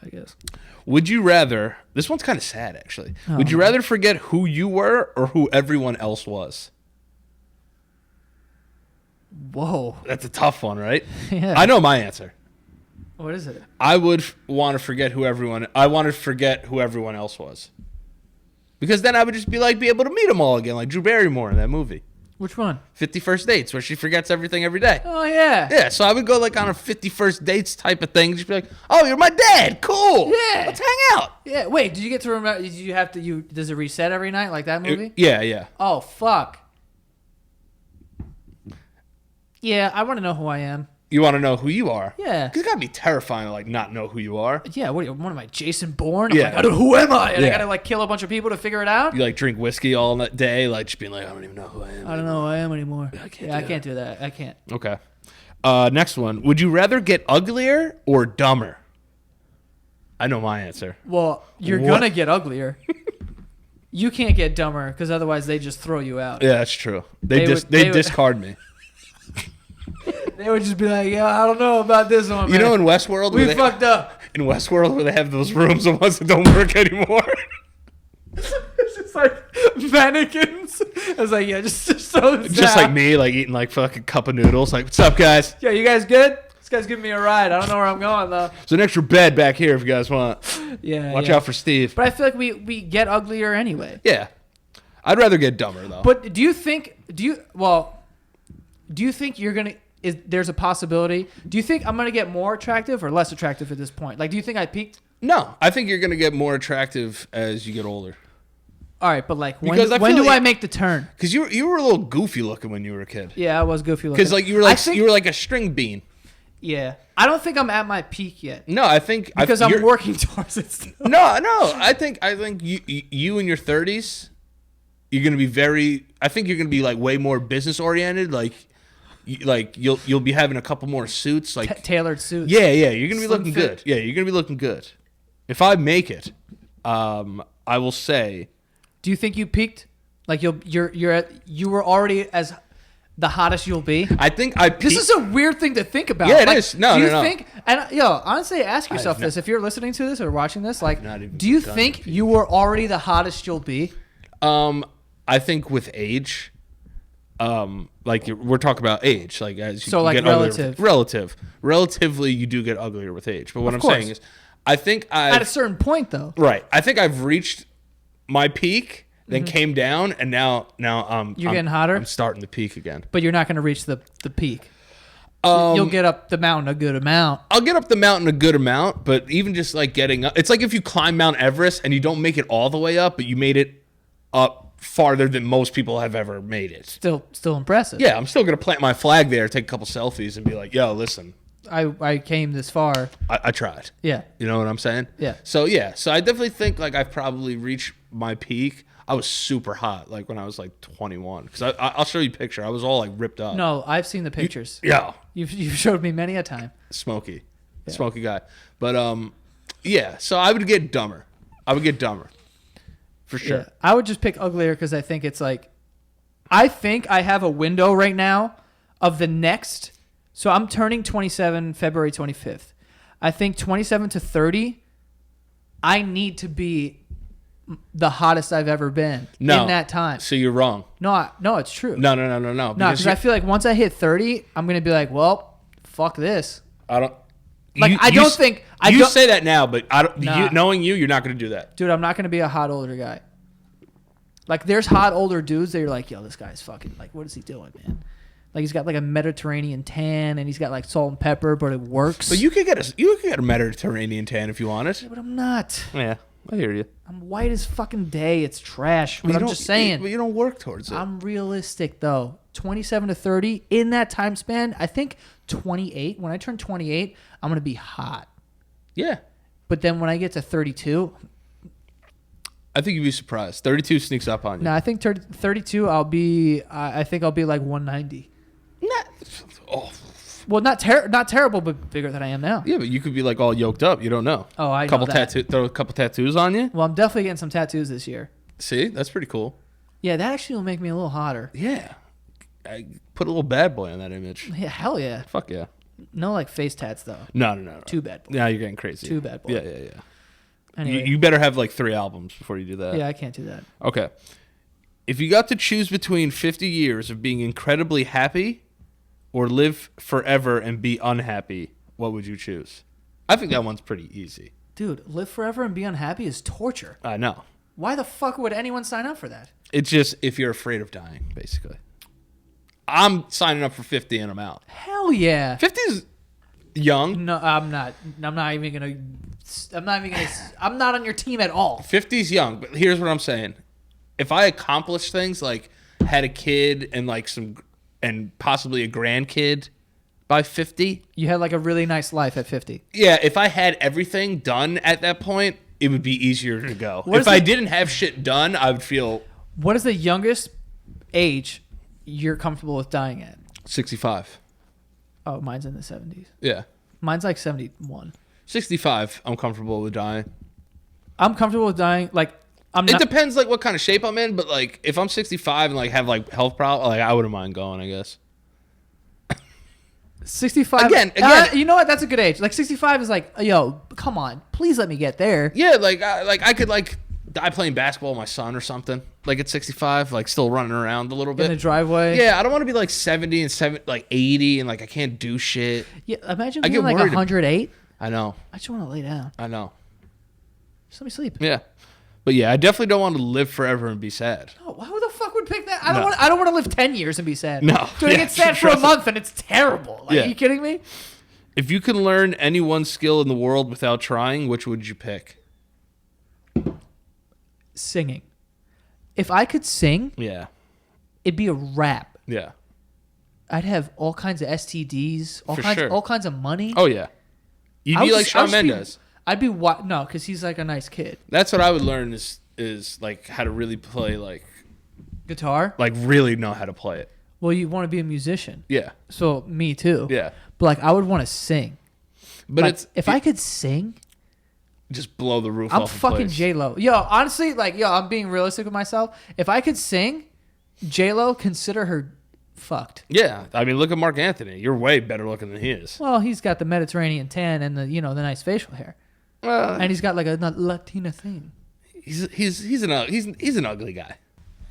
I guess. Would you rather... This one's kind of sad, actually. Oh. Would you rather forget who you were or who everyone else was? Whoa. That's a tough one, right? Yeah. I know my answer. What is it? I would want to forget who everyone... I want to forget who everyone else was. Because then I would just be able to meet them all again, like Drew Barrymore in that movie. Which one? 50 First Dates, where she forgets everything every day. Oh, yeah. Yeah, so I would go like on a 50 First Dates type of thing. Just be like, oh, you're my dad. Cool. Yeah. Let's hang out. Yeah. Wait, did you get to remember... Did you have to... Does it reset every night like that movie? Yeah. Oh, fuck. Yeah, I want to know who I am. You want to know who you are? Yeah. Because it's got to be terrifying to like not know who you are. Yeah, what am I, Jason Bourne? Yeah. Like, who am I? And I got to like kill a bunch of people to figure it out? You like drink whiskey all that day, like just being like, I don't even know who I am. I don't know who I am anymore. I can't do that. I can't. Okay. Next one. Would you rather get uglier or dumber? I know my answer. Well, you're going to get uglier. You can't get dumber because otherwise they just throw you out. Yeah, that's true. They discard me. They would just be like, yeah, I don't know about this one, man. You know in Westworld... We fucked up. In Westworld where they have those rooms, the ones that don't work anymore. It's just like mannequins. I was like, yeah, just throw this Just out. like me, like eating like fucking cup of noodles. Like, what's up, guys? Yeah, you guys good? This guy's giving me a ride. I don't know where I'm going, though. There's an extra bed back here if you guys want. Yeah. Watch out for Steve. But I feel like we get uglier anyway. Yeah. I'd rather get dumber, though. But do you think you're going to... there's a possibility. Do you think I'm going to get more attractive or less attractive at this point? Like, do you think I peaked? No, I think you're going to get more attractive as you get older. All right, but like, when do I make the turn? Because you were a little goofy looking when you were a kid. Yeah, I was goofy looking. Because like you were like a string bean. Yeah, I don't think I'm at my peak yet. No, I think because I'm working towards it still. No, I think you in your 30s, you're going to be very. I think you're going to be like way more business oriented, like. You'll be having a couple more suits, like tailored suits. Yeah, you're gonna be looking fit. good. Yeah, you're gonna be looking good. If I make it, I will say. Do you think you peaked? Like you were already as the hottest you'll be? I think This is a weird thing to think about. Yeah, it is. No, do you no. think? And honestly, ask yourself this: if you're listening to this or watching this, like, do you think you were already the hottest you'll be? I think with age, like we're talking about age, like as you so like get relatively, you do get uglier with age. But what I'm saying is, I think at a certain point though, right? I think I've reached my peak. Then came down, and now I'm getting hotter. I'm starting to peak again. But you're not going to reach the peak. You'll get up the mountain a good amount. I'll get up the mountain a good amount, but even just like getting up, it's like if you climb Mount Everest and you don't make it all the way up, but you made it up farther than most people have ever made it. Still impressive. Yeah, I'm still gonna plant my flag there, take a couple selfies, and be like, "Yo, listen, I came this far. I tried." Yeah, you know what I'm saying? Yeah. So I definitely think like I've probably reached my peak. I was super hot like when I was like 21 because I'll show you a picture. I was all like ripped up. No, I've seen the pictures. You've showed me many a time. Smoky guy. But so I would get dumber. For sure. Yeah. I would just pick uglier because I think it's like, I think I have a window right now of the next. So I'm turning 27 February 25th. I think 27 to 30, I need to be the hottest I've ever been in that time. So you're wrong. No, it's true. No. No, because I feel like once I hit 30, I'm gonna be like, well, fuck this. I don't. You say that now, but I don't. Nah. Knowing you're not gonna do that, dude. I'm not gonna be a hot older guy. Like, there's hot older dudes that you're like, yo, this guy's fucking like, what is he doing, man? Like, he's got like a Mediterranean tan and he's got like salt and pepper, but it works. But you could get a Mediterranean tan if you want it. Yeah, but I'm not. Yeah. I hear you. I'm white as fucking day. It's trash. But I'm just saying. But you don't work towards it. I'm realistic, though. 27 to 30, in that time span, I think 28. When I turn 28, I'm going to be hot. Yeah. But then when I get to 32... I think you'd be surprised. 32 sneaks up on you. No, I think 32, I think I'll be like 190. Well, not terrible, but bigger than I am now. Yeah, but you could be like all yoked up. You don't know. Oh, I know that. Throw a couple tattoos on you. Well, I'm definitely getting some tattoos this year. See, that's pretty cool. Yeah, that actually will make me a little hotter. Yeah, I put a little bad boy on that image. Yeah, hell yeah. Fuck yeah. No, like face tats though. No. Too bad boy. Now you're getting crazy. Too bad boy. Yeah. Anyway. You better have like 3 albums before you do that. Yeah, I can't do that. Okay. If you got to choose between 50 years of being incredibly happy or live forever and be unhappy, what would you choose? I think that one's pretty easy. Dude, live forever and be unhappy is torture. I know. Why the fuck would anyone sign up for that? It's just if you're afraid of dying, basically. I'm signing up for 50 and I'm out. Hell yeah. 50 is young. No, I'm not on your team at all. 50 is young, but here's what I'm saying. If I accomplish things like had a kid and like and possibly a grandkid by 50. You had like a really nice life at 50. Yeah, if I had everything done at that point, it would be easier to go. If I didn't have shit done, I would feel... What is the youngest age you're comfortable with dying at? 65. Oh, mine's in the 70s. Yeah. Mine's like 71. 65, I'm comfortable with dying. I'm comfortable with dying, like... It depends like what kind of shape I'm in, but like if I'm 65 and like have like health problems, like I wouldn't mind going, I guess. 65 again, you know what? That's a good age. Like 65 is like, yo, come on, please let me get there. Yeah, like I could like die playing basketball with my son or something. Like at 65, like still running around a little bit in the driveway. Yeah, I don't want to be like 70 and like 80 and like I can't do shit. Yeah, imagine being like 108. I know. I just want to lay down. I know. Just let me sleep. Yeah. But yeah, I definitely don't want to live forever and be sad. No, who the fuck would pick that? I don't want to live 10 years and be sad. No. Dude, I get sad for a month and it's terrible. Like, are you kidding me? If you can learn any one skill in the world without trying, which would you pick? Singing. If I could sing, it'd be a rap. Yeah. I'd have all kinds of STDs, all kinds of money. Oh yeah. You'd be like Shawn Mendes. I'd be no, because he's like a nice kid. That's what I would learn is like how to really play like guitar. Like really know how to play it. Well, you want to be a musician. Yeah. So me too. Yeah. But like I would want to sing. But like, if I could sing, just blow the roof off. I'm fucking J-Lo. Yo, honestly, like I'm being realistic with myself. If I could sing, J-Lo, consider her fucked. Yeah, I mean, look at Mark Anthony. You're way better looking than he is. Well, he's got the Mediterranean tan and the nice facial hair, and he's got like a Latina thing. He's an ugly guy.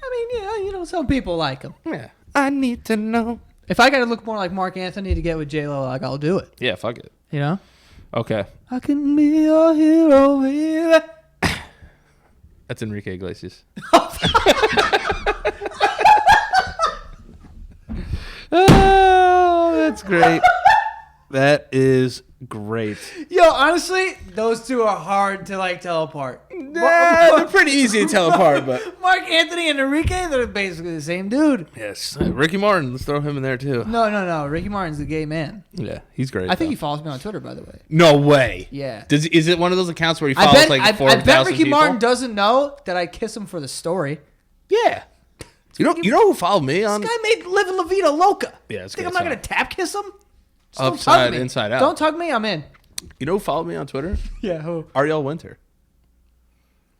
I mean, some people like him. Yeah. I need to know. If I got to look more like Mark Anthony to get with J-Lo, like, I'll do it. Yeah, fuck it. You know? Okay. I can be your hero, baby. That's Enrique Iglesias. Oh, that's great. That is great. Yo, honestly, those two are hard to like tell apart. They're pretty easy to tell apart, but Mark Anthony and Enrique, they're basically the same dude. yes, Ricky Martin. Let's throw him in there too. No. Ricky Martin's a gay man. Yeah, he's great. I think he follows me on Twitter, by the way. No way. Yeah. Is it one of those accounts where he follows like 4,000 I bet Ricky people? Martin doesn't know that I kiss him for the story. Yeah. You know who followed me on? This guy made Livin' La Vida Loca. Yeah, it's think good I'm not song. gonna tap kiss him? Just Upside, inside out. Don't tug me. I'm in. You know who followed me on Twitter? Yeah. Who? Ariel Winter.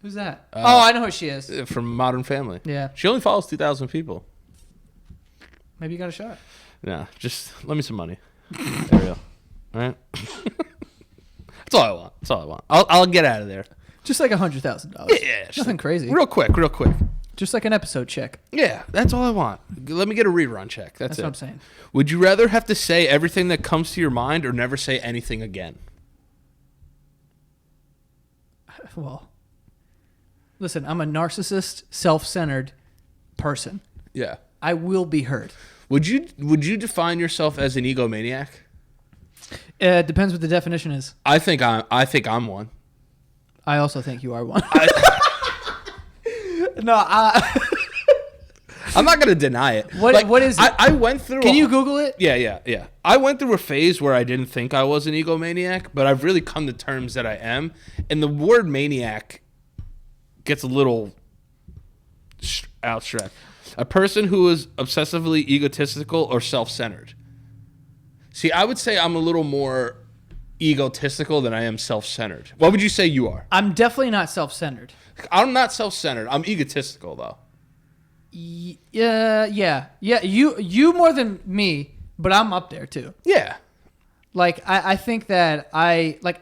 Who's that? I know who she is. From Modern Family. Yeah. She only follows 2,000 people. Maybe you got a shot. Nah, just let me some money, Ariel. All right. That's all I want. I'll get out of there. Just like $100,000. Yeah. Nothing crazy. Real quick. Just like an episode check. Yeah, that's all I want. Let me get a rerun check. That's it. What I'm saying. Would you rather have to say everything that comes to your mind or never say anything again? Well, listen, I'm a narcissist, self-centered person. Yeah. I will be hurt. Would you define yourself as an egomaniac? It depends what the definition is. I think I'm one. I also think you are one. No, I'm not gonna deny it. What is it? I went through. Can you Google it? Yeah. I went through a phase where I didn't think I was an egomaniac, but I've really come to terms that I am. And the word maniac gets a little outstretched. A person who is obsessively egotistical or self-centered. See, I would say I'm a little more egotistical than I am self-centered. What would you say you are? I'm definitely not self-centered. I'm not self-centered. I'm egotistical, though. Yeah. You more than me, but I'm up there too. Yeah. Like I think that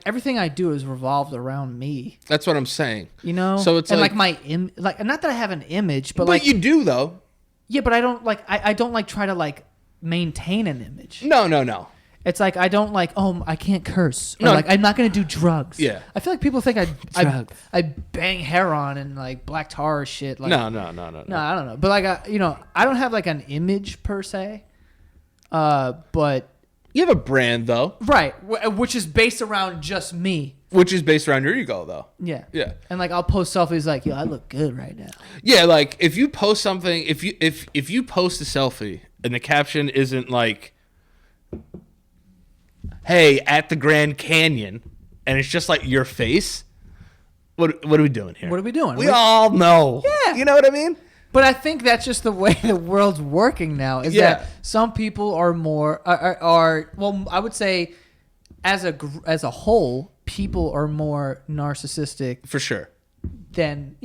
everything I do is revolved around me. That's what I'm saying. You know. So it's and like my not that I have an image, but like you do though. Yeah, but I don't like I don't like try to like maintain an image. No. It's like I don't like I can't curse. Or like I'm not gonna do drugs. Yeah. I feel like people think I bang heroin and like black tar shit. Like, No. No, I don't know. But like I don't have like an image per se. But you have a brand though, right? Which is based around just me. Which is based around your ego though. Yeah. Yeah. And like I'll post selfies like, yo, I look good right now. Yeah, like if you post something, if you post a selfie and the caption isn't like, hey, at the Grand Canyon, and it's just like your face, what are we doing here? What are we doing? We all know. Yeah. You know what I mean? But I think that's just the way the world's working now. Is that some people are more well, I would say as a whole, people are more narcissistic For sure. than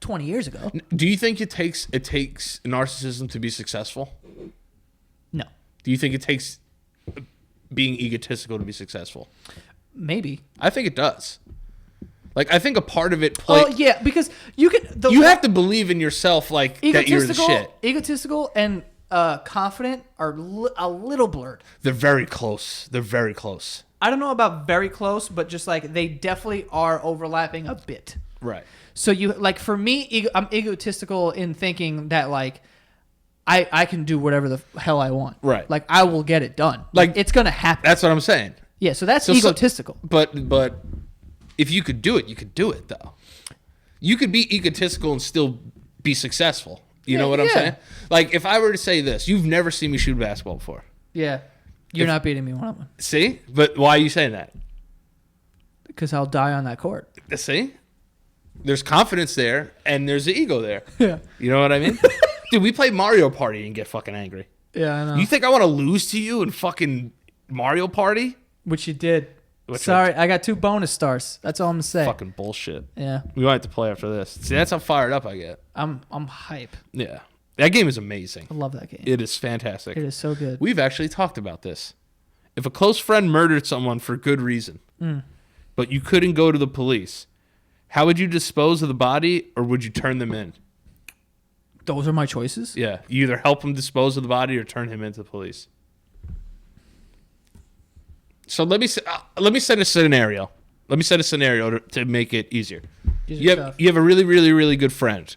20 years ago. Do you think it takes narcissism to be successful? No, Do you think it takes being egotistical to be successful? maybe. I think it does. Like, I think a part of it Yeah, because you have to believe in yourself, like, that you're the shit. Egotistical and confident are a little blurred. They're very close. I don't know about very close, but just like they definitely are overlapping a bit. Right. So you like for me, I'm egotistical in thinking that like I can do whatever the hell I want. Right. Like I will get it done. Like it's gonna happen. That's what I'm saying. Yeah. So that's egotistical. But if you could do it, you could do it though. You could be egotistical and still be successful. You know what I'm saying? Like if I were to say this, you've never seen me shoot a basketball before. Yeah. You're not beating me one-on-one. See? But why are you saying that? Because I'll die on that court. See? There's confidence there, and there's the ego there. Yeah. You know what I mean? Dude, we play Mario Party and get fucking angry. Yeah, I know. You think I want to lose to you in fucking Mario Party? Which you did. Sorry, I got 2 bonus stars. That's all I'm gonna say. Fucking bullshit. Yeah. We might have to play after this. See, that's how fired up I get. I'm hype. Yeah. That game is amazing. I love that game. It is fantastic. It is so good. We've actually talked about this. If a close friend murdered someone for good reason, but you couldn't go to the police, how would you dispose of the body, or would you turn them in? Those are my choices? Yeah. You either help him dispose of the body or turn him into the police. So let me set a scenario. Let me set a scenario to make it easier. You have a really, really, really good friend.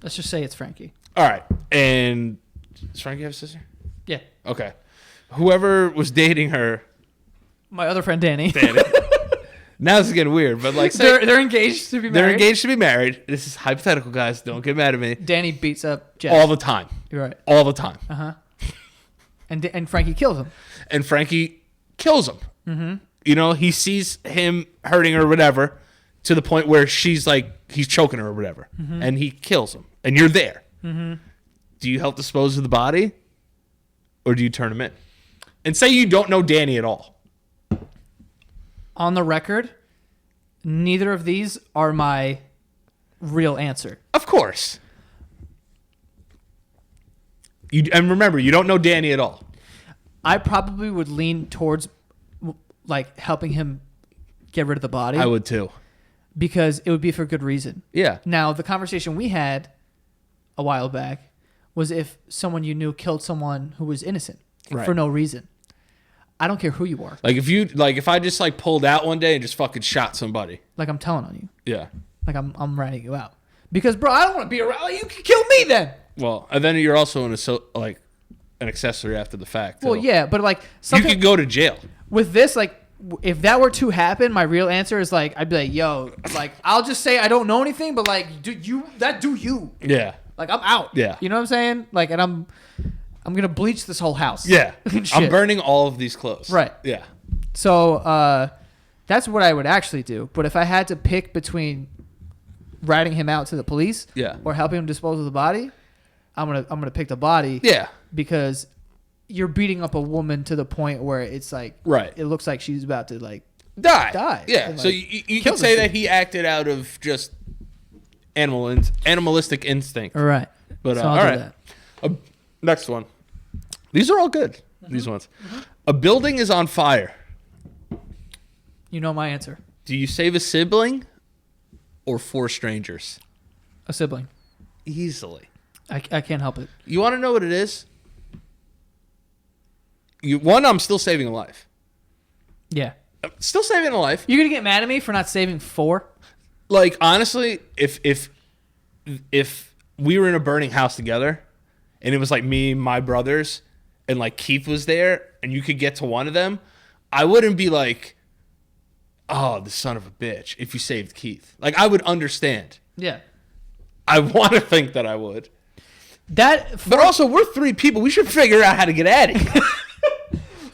Let's just say it's Frankie. All right. And does Frankie have a sister? Yeah. Okay. Whoever was dating her. My other friend, Danny. Now this is getting weird, but like, they're engaged to be married. They're engaged to be married. This is hypothetical, guys. Don't get mad at me. Danny beats up Jess. All the time. You're right. All the time. Uh-huh. And Frankie kills him. And Frankie kills him. Mm-hmm. You know, he sees him hurting her or whatever to the point where she's like, he's choking her or whatever. Mm-hmm. And he kills him. And you're there. Mm-hmm. Do you help dispose of the body? Or do you turn him in? And say you don't know Danny at all. On the record, neither of these are my real answer. Of course. And remember, you don't know Danny at all. I probably would lean towards like helping him get rid of the body. I would too. Because it would be for good reason. Yeah. Now, the conversation we had a while back was if someone you knew killed someone who was innocent for no reason. I don't care who you are. Like if I just like pulled out one day and just fucking shot somebody. Like I'm telling on you. Yeah. Like I'm ratting you out. Because bro, I don't want to be around. You can kill me then. Well, and then you're also an accessory after the fact. Well, yeah, but like you could go to jail. With this, like if that were to happen, my real answer is like I'd be like, yo, like I'll just say I don't know anything, but like do you. Yeah. Like I'm out. Yeah. You know what I'm saying? Like, and I'm gonna bleach this whole house. Yeah. I'm burning all of these clothes. Right. Yeah. So that's what I would actually do. But if I had to pick between ratting him out to the police, or helping him dispose of the body, I'm gonna pick the body. Yeah. Because you're beating up a woman to the point where it's like, it looks like she's about to like die. Yeah. And, like, so you can say that he acted out of just animalistic instinct. All right. But all right. Next one. These are all good. Mm-hmm. These ones. Mm-hmm. A building is on fire. You know my answer. Do you save a sibling or 4 strangers? A sibling. Easily. I can't help it. You want to know what it is? I'm still saving a life. Yeah. I'm still saving a life. You're going to get mad at me for not saving 4? Like, honestly, if we were in a burning house together and it was like me, my brothers, and like Keith was there and you could get to one of them, I wouldn't be like, oh, the son of a bitch, if you saved Keith. Like, I would understand. Yeah. I want to think that I would. But also, we're 3 people. We should figure out how to get at it.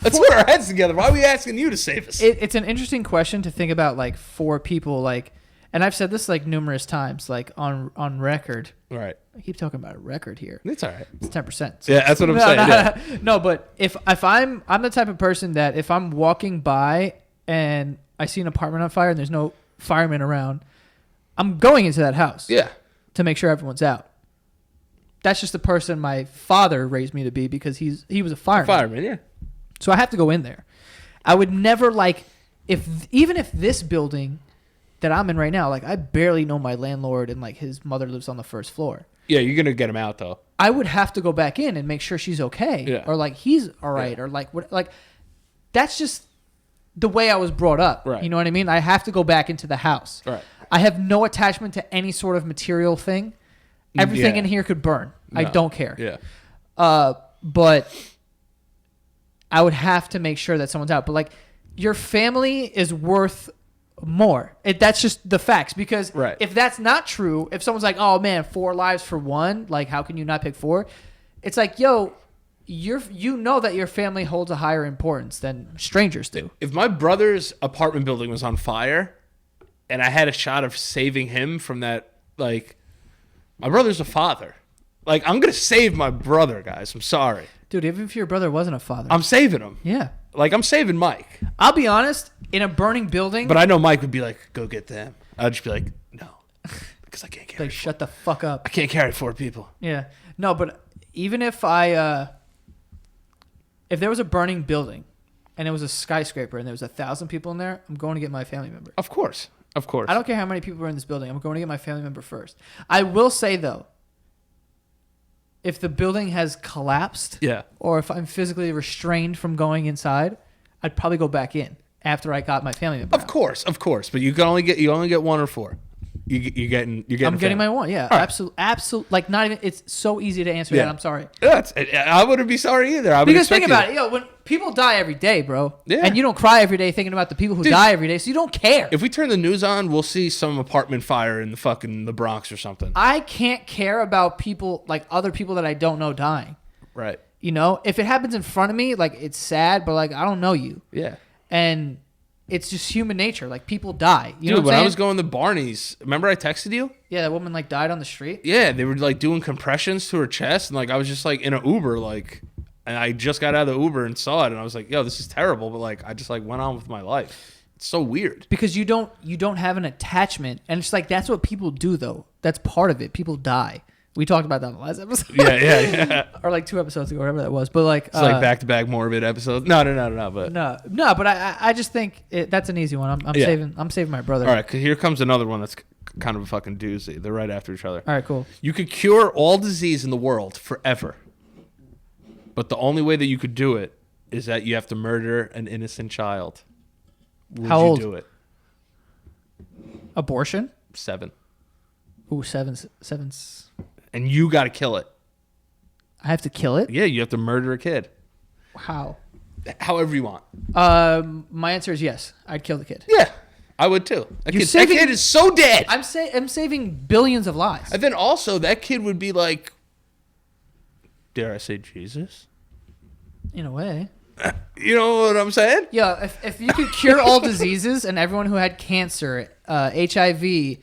Let's put our heads together. Why are we asking you to save us? It's an interesting question to think about, like, 4 people, like, and I've said this like numerous times, like on record. Right. I keep talking about a record here. It's all right. It's 10%. So. Yeah, that's what I'm saying. No, but if I'm the type of person that if I'm walking by and I see an apartment on fire and there's no firemen around, I'm going into that house. Yeah. To make sure everyone's out. That's just the person my father raised me to be because he was a fireman. Fireman, yeah. So I have to go in there. I would never even if this building that I'm in right now, like I barely know my landlord and like his mother lives on the first floor. Yeah, you're gonna get him out though. I would have to go back in and make sure she's okay, yeah. or like he's all right, or like what, like that's just the way I was brought up. Right. You know what I mean? I have to go back into the house. Right. I have no attachment to any sort of material thing. Everything in here could burn. No. I don't care. Yeah. But I would have to make sure that someone's out. But like, your family is worth more. That's just the facts. Because if that's not true, if someone's like, "Oh man, 4 lives for one," like how can you not pick 4? It's like, yo, you know that your family holds a higher importance than strangers do. If my brother's apartment building was on fire, and I had a shot of saving him from that, like, my brother's a father. Like, I'm going to save my brother, guys. I'm sorry. Dude, even if your brother wasn't a father. I'm saving him. Yeah. Like, I'm saving Mike. I'll be honest, in a burning building. But I know Mike would be like, go get them. I'd just be like, no. because I can't carry. Like, shut the fuck up. I can't carry 4 people. Yeah. No, but even if if there was a burning building and it was a skyscraper and there was 1,000 people in there, I'm going to get my family member. Of course. I don't care how many people are in this building. I'm going to get my family member first. I will say, though, if the building has collapsed, or if I'm physically restrained from going inside, I'd probably go back in after I got my family member. Of course. But you only get 1 or 4. You're getting. I'm getting my 1. Yeah, absolutely. Like, not even. It's so easy to answer that. I'm sorry. I wouldn't be sorry either. Because think about it. When people die every day, bro. Yeah. And you don't cry every day thinking about the people who die every day, so you don't care. If we turn the news on, we'll see some apartment fire in the Bronx or something. I can't care about people, like other people that I don't know dying. Right. You know, if it happens in front of me, like, it's sad, but like, I don't know you. Yeah. And it's just human nature. Like, people die. You know when I was going to Barney's, remember I texted you? Yeah, that woman like died on the street. Yeah, they were like doing compressions to her chest, and like I was just like in an Uber, like, and I just got out of the Uber and saw it, and I was like, yo, this is terrible, but like I just like went on with my life. It's so weird because you don't have an attachment, and it's like that's what people do though. That's part of it. People die. We talked about that in the last episode. Yeah. Or like 2 episodes ago, whatever that was. But like, it's like back-to-back morbid episodes. No. But I just think that's an easy one. I'm saving my brother. All right, here comes another one that's kind of a fucking doozy. They're right after each other. All right, cool. You could cure all disease in the world forever, but the only way that you could do it is that you have to murder an innocent child. How old? Would you do it? Abortion? 7. Ooh, seven's. And you got to kill it. I have to kill it? Yeah, you have to murder a kid. How? However you want. My answer is yes. I'd kill the kid. Yeah, I would too. That kid is so dead. I'm saving billions of lives. And then also, that kid would be like, dare I say Jesus? In a way. You know what I'm saying? Yeah, if you could cure all diseases and everyone who had cancer, HIV...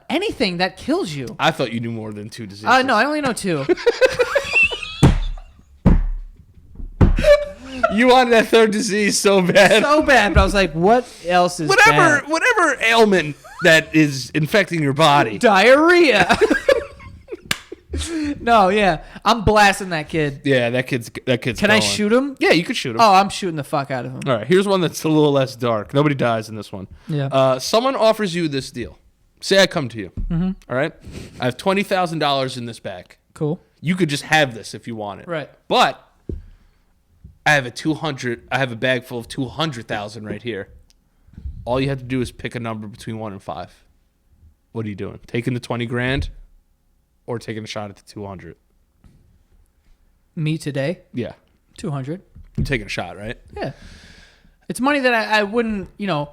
anything that kills you. I thought you knew more than 2 diseases. No, I only know 2. You wanted that 3rd disease so bad. But I was like, what else is bad? Whatever ailment that is infecting your body. Diarrhea. No, yeah. I'm blasting that kid. Yeah, that kid's Can going. I shoot him? Yeah, you could shoot him. Oh, I'm shooting the fuck out of him. All right, here's one that's a little less dark. Nobody dies in this one. Yeah. Someone offers you this deal. Say I come to you. Mm-hmm. All right? I have $20,000 in this bag. Cool. You could just have this if you want it. Right. But I have a bag full of 200,000 right here. All you have to do is pick a number between 1 and 5. What are you doing? Taking the 20 grand or taking a shot at the 200? Me today? Yeah. 200. You're taking a shot, right? Yeah. It's money that I wouldn't, Yeah.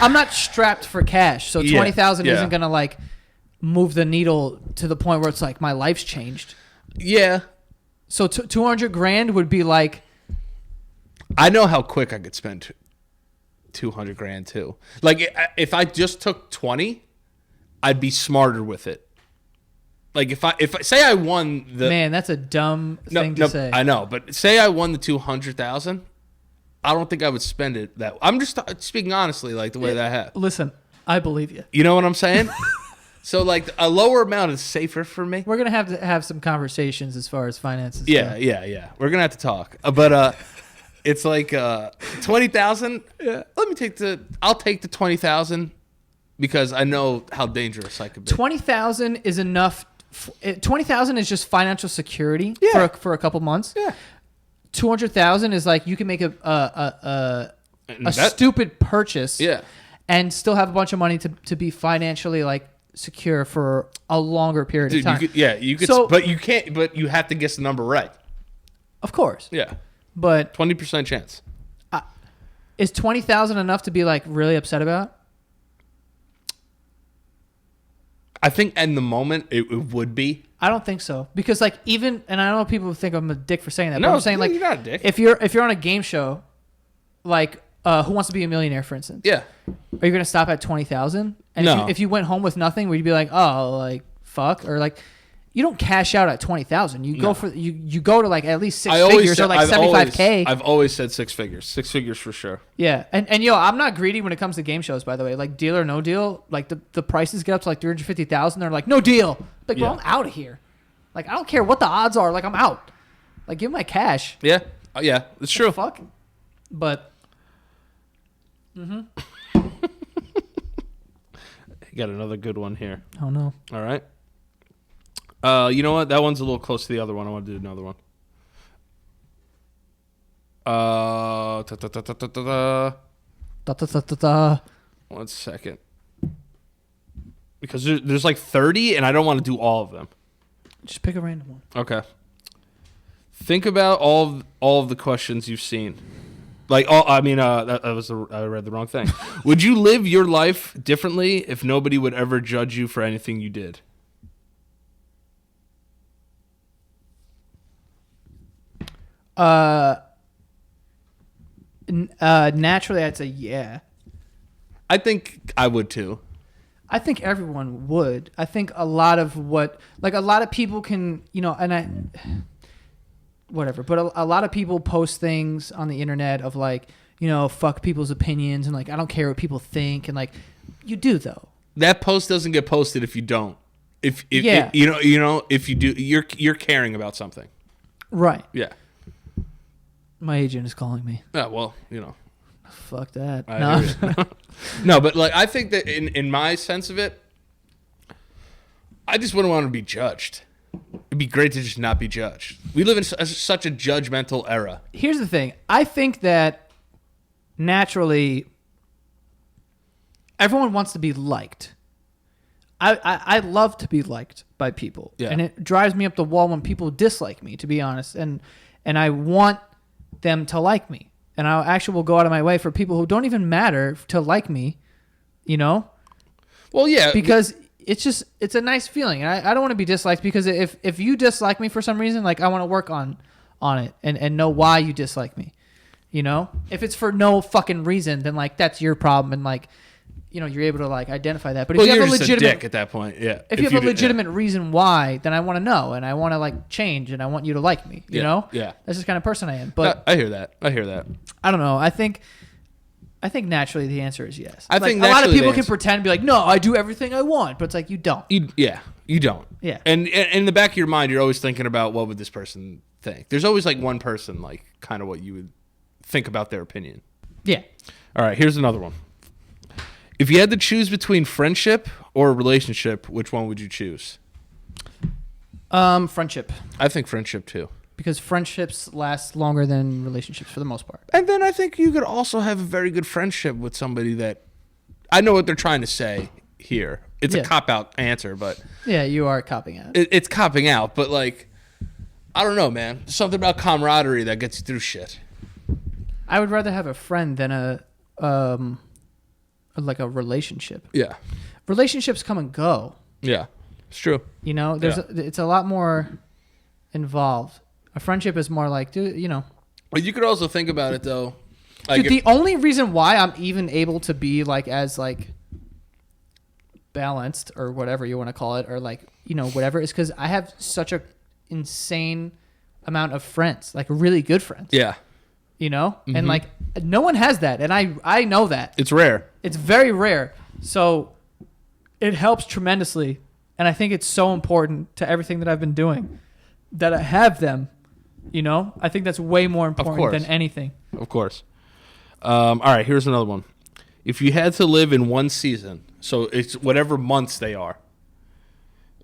I'm not strapped for cash, so 20,000 isn't gonna like move the needle to the point where it's like my life's changed. Yeah. So 200 grand would be like. I know how quick I could spend 200 grand too. Like if I just took 20, I'd be smarter with it. Like if I say I won the man, that's a dumb thing to say. I know, but say I won the 200,000. I don't think I would spend it that. I'm just speaking honestly, like the way that I have. Listen, I believe you. You know what I'm saying? So like a lower amount is safer for me. We're gonna have to have some conversations as far as finances. Yeah. We're gonna have to talk, but it's like 20,000. Yeah. I'll take the 20,000 because I know how dangerous I could be. 20,000 is enough. 20,000 is just financial security for a couple months. Yeah. 200,000 is like you can make a stupid purchase, and still have a bunch of money to be financially like secure for a longer period of time. You could, so, but you can't. But you have to guess the number right. Of course. Yeah. But 20% chance. Is 20,000 enough to be like really upset about? I think in the moment it would be. I don't think so, because like even, and I know people think I'm a dick for saying that. No, but I'm saying like you're not a dick. If you're on a game show, like Who Wants to Be a Millionaire, for instance. Yeah. Are you gonna stop at 20,000? And no. if you went home with nothing, would you be like, oh, like fuck, or like you don't cash out at 20,000. You go for you go to like at least six figures or like 75K. I've always said 6 figures. 6 figures for sure. Yeah, and yo, I'm not greedy when it comes to game shows. By the way, like Deal or No Deal, like the prices get up to like 350,000. They're like, no deal. Like, well, I'm out of here. Like, I don't care what the odds are. Like, I'm out. Like, give me my cash. Yeah, yeah, it's true. Fuck, but. You got another good one here. Oh no. All right. You know what? That one's a little close to the other one. I want to do another one. One second. Because there's like 30, and I don't want to do all of them. Just pick a random one. Okay. Think about all of the questions you've seen. Like, I read the wrong thing. Would you live your life differently if nobody would ever judge you for anything you did? Naturally, I'd say yeah. I think I would too. I think everyone would. I think a lot of people can, whatever. But a lot of people post things on the internet of like, fuck people's opinions and like, I don't care what people think. And like, you do though. That post doesn't get posted if you don't. If you do, you're caring about something. Right. Yeah. My agent is calling me. Yeah, well, Fuck that. No. No, but like I think that in my sense of it, I just wouldn't want to be judged. It'd be great to just not be judged. We live in such a judgmental era. Here's the thing. I think that naturally everyone wants to be liked. I love to be liked by people. Yeah. And it drives me up the wall when people dislike me, to be honest. And I want them to like me. And I actually will go out of my way for people who don't even matter to like me, Well, yeah. Because it's a nice feeling. And I don't want to be disliked because if you dislike me for some reason, like I want to work on it and know why you dislike me, If it's for no fucking reason, then like that's your problem and like, you're able to like identify that. But if you have a legitimate dick at that point, yeah. If you have a legitimate reason why, then I want to know and I want to like change and I want you to like me, you know? Yeah. That's just the kind of person I am. But I hear that. I don't know. I think naturally the answer is yes. I think a lot of people can pretend and be like, no, I do everything I want, but it's like you don't. You don't. Yeah. And in the back of your mind, you're always thinking about what would this person think. There's always like one person, like kind of what you would think about their opinion. Yeah. All right, here's another one. If you had to choose between friendship or a relationship, which one would you choose? Friendship. I think friendship too. Because friendships last longer than relationships for the most part. And then I think you could also have a very good friendship with somebody that I know what they're trying to say here. It's a cop-out answer, but... Yeah, you are copping out. It's copping out, but like, I don't know, man. Something about camaraderie that gets you through shit. I would rather have a friend than a relationship. Yeah. Relationships come and go. Yeah, it's true. It's a lot more involved. A friendship is more like, But you could also think about it though. Like the only reason why I'm even able to be like as like balanced or whatever you want to call it, or like whatever, is because I have such a insane amount of friends, like really good friends. Yeah. Mm-hmm. And like no one has that, and I know that it's rare. It's very rare. So it helps tremendously, and I think it's so important to everything that I've been doing that I have them. I think that's way more important than anything. Of course. All right, here's another one. If you had to live in one season, so it's whatever months they are,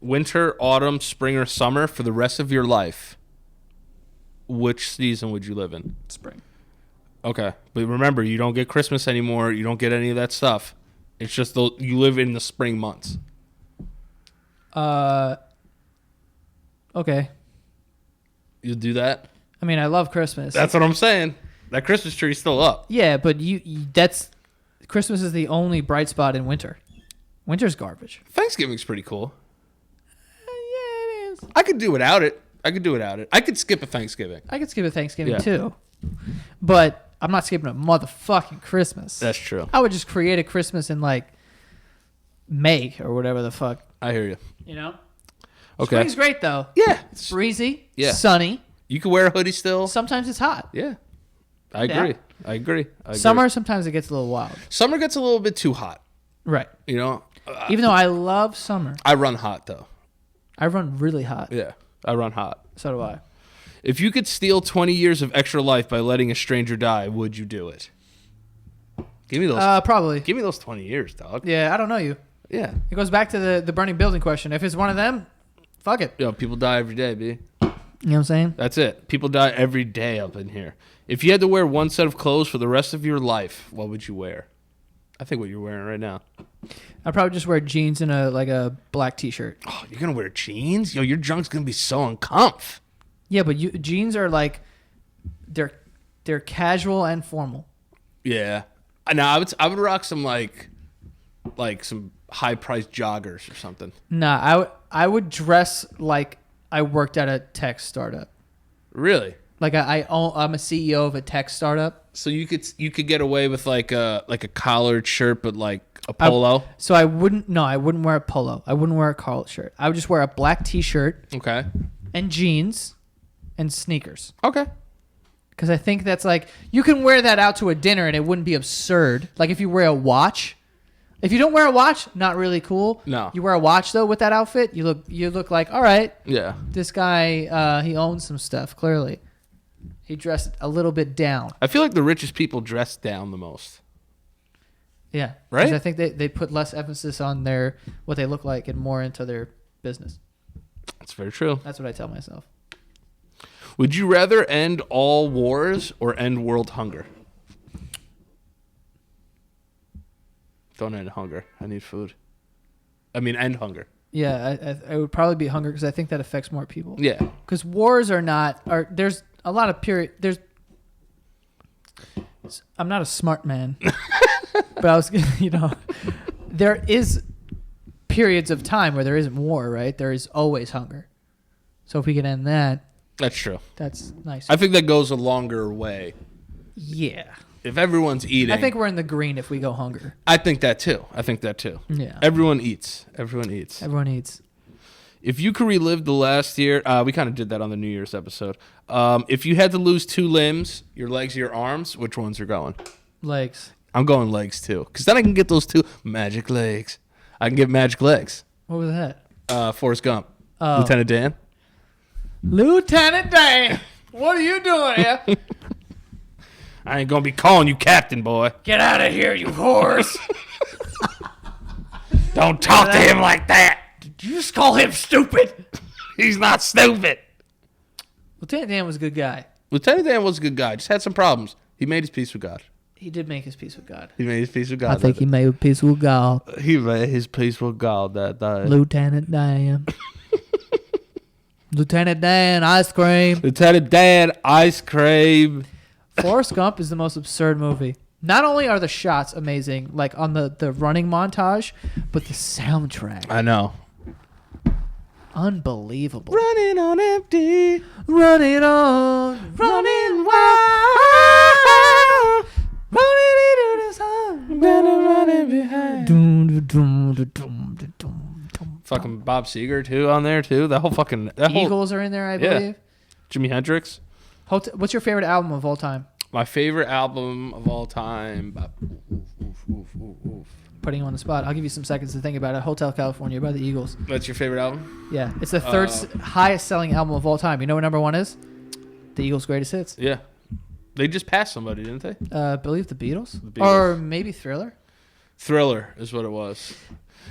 winter, autumn, spring, or summer, for the rest of your life, which season would you live in? Spring. Okay. But remember, you don't get Christmas anymore. You don't get any of that stuff. It's just you live in the spring months. Okay. You'll do that? I mean, I love Christmas. That's what I'm saying. That Christmas tree's still up. Yeah, but Christmas is the only bright spot in winter. Winter's garbage. Thanksgiving's pretty cool. Yeah, it is. I could do without it. I could skip a Thanksgiving. I could skip a Thanksgiving too. But I'm not skipping a motherfucking Christmas. That's true. I would just create a Christmas in like May or whatever the fuck. I hear you. Okay. Spring's great though. Yeah. It's breezy. Yeah. Sunny. You can wear a hoodie still. Sometimes it's hot. Yeah. I agree. Yeah. I agree. Summer, sometimes it gets a little wild. Summer gets a little bit too hot. Right. You know? Even though I love summer. I run hot, though. I run really hot. Yeah. I run hot. So do I. If you could steal 20 years of extra life by letting a stranger die, would you do it? Give me those. Probably. Give me those 20 years, dog. Yeah, I don't know you. Yeah. It goes back to the burning building question. If it's one of them, fuck it. Yo, people die every day, B. You know what I'm saying? That's it. People die every day up in here. If you had to wear one set of clothes for the rest of your life, what would you wear? I think what you're wearing right now. I'd probably just wear jeans and a black t-shirt. Oh, you're going to wear jeans? Yo, your junk's going to be so uncomf. Yeah, but jeans are like, they're casual and formal. Yeah. Now, I would rock some like some high-priced joggers or something. Nah, I would dress like I worked at a tech startup. Really? Like I'm a CEO of a tech startup. So you could get away with like a collared shirt, but like a polo. I wouldn't wear a polo. I wouldn't wear a collared shirt. I would just wear a black t-shirt. Okay. And jeans, and sneakers. Okay. Because I think that's like you can wear that out to a dinner and it wouldn't be absurd. Like if you wear a watch. If you don't wear a watch, not really cool. No. You wear a watch though with that outfit, you look like, all right. Yeah. This guy, he owns some stuff. Clearly, he dressed a little bit down. I feel like the richest people dress down the most. Yeah. Right. 'Cause I think they put less emphasis on what they look like and more into their business. That's very true. That's what I tell myself. Would you rather end all wars or end world hunger? Don't end hunger. I need food. I mean, end hunger. Yeah, I would probably be hunger because I think that affects more people. Yeah. Because wars there's a lot of I'm not a smart man, but I was, there is periods of time where there isn't war, right? There is always hunger. So if we can end that. That's true. That's nice. I think that goes a longer way. Yeah. If everyone's eating. I think we're in the green if we go hunger. I think that too. Yeah. Everyone eats. Everyone eats. If you could relive the last year, we kind of did that on the New Year's episode. If you had to lose 2 limbs, your legs or your arms, which ones are going? Legs. I'm going legs too. Because then I can get those 2 magic legs. I can get magic legs. What was that? Forrest Gump. Lieutenant Dan. Lieutenant Dan, what are you doing here? I ain't going to be calling you captain, boy. Get out of here, you horse. Don't talk to him like that. Did you just call him stupid? He's not stupid. Lieutenant Dan was a good guy. Lieutenant Dan was a good guy. Just had some problems. He made his peace with God. He did make his peace with God. He made his peace with God. I think he made his peace with God. He made his peace with God that day. Lieutenant Dan. Lieutenant Dan, ice cream. Lieutenant Dan, ice cream. Forrest Gump is the most absurd movie. Not only are the shots amazing, like on the running montage, but the soundtrack. I know. Unbelievable. Running on empty. Running on. Running wild. Running into the sun. Running behind. Doom, doom, doom, doom, doom. Fucking Bob Seger too on there too. Eagles are in there, I believe. Jimi Hendrix. What's your favorite album of all time? My favorite album of all time. Putting you on the spot. I'll give you some seconds to think about it. Hotel California by the Eagles. That's your favorite album? Yeah. It's the third highest selling album of all time. You know what number 1 is? The Eagles' greatest hits. Yeah. They just passed somebody, didn't they? I believe the Beatles. The Beatles. Or maybe Thriller. Thriller is what it was.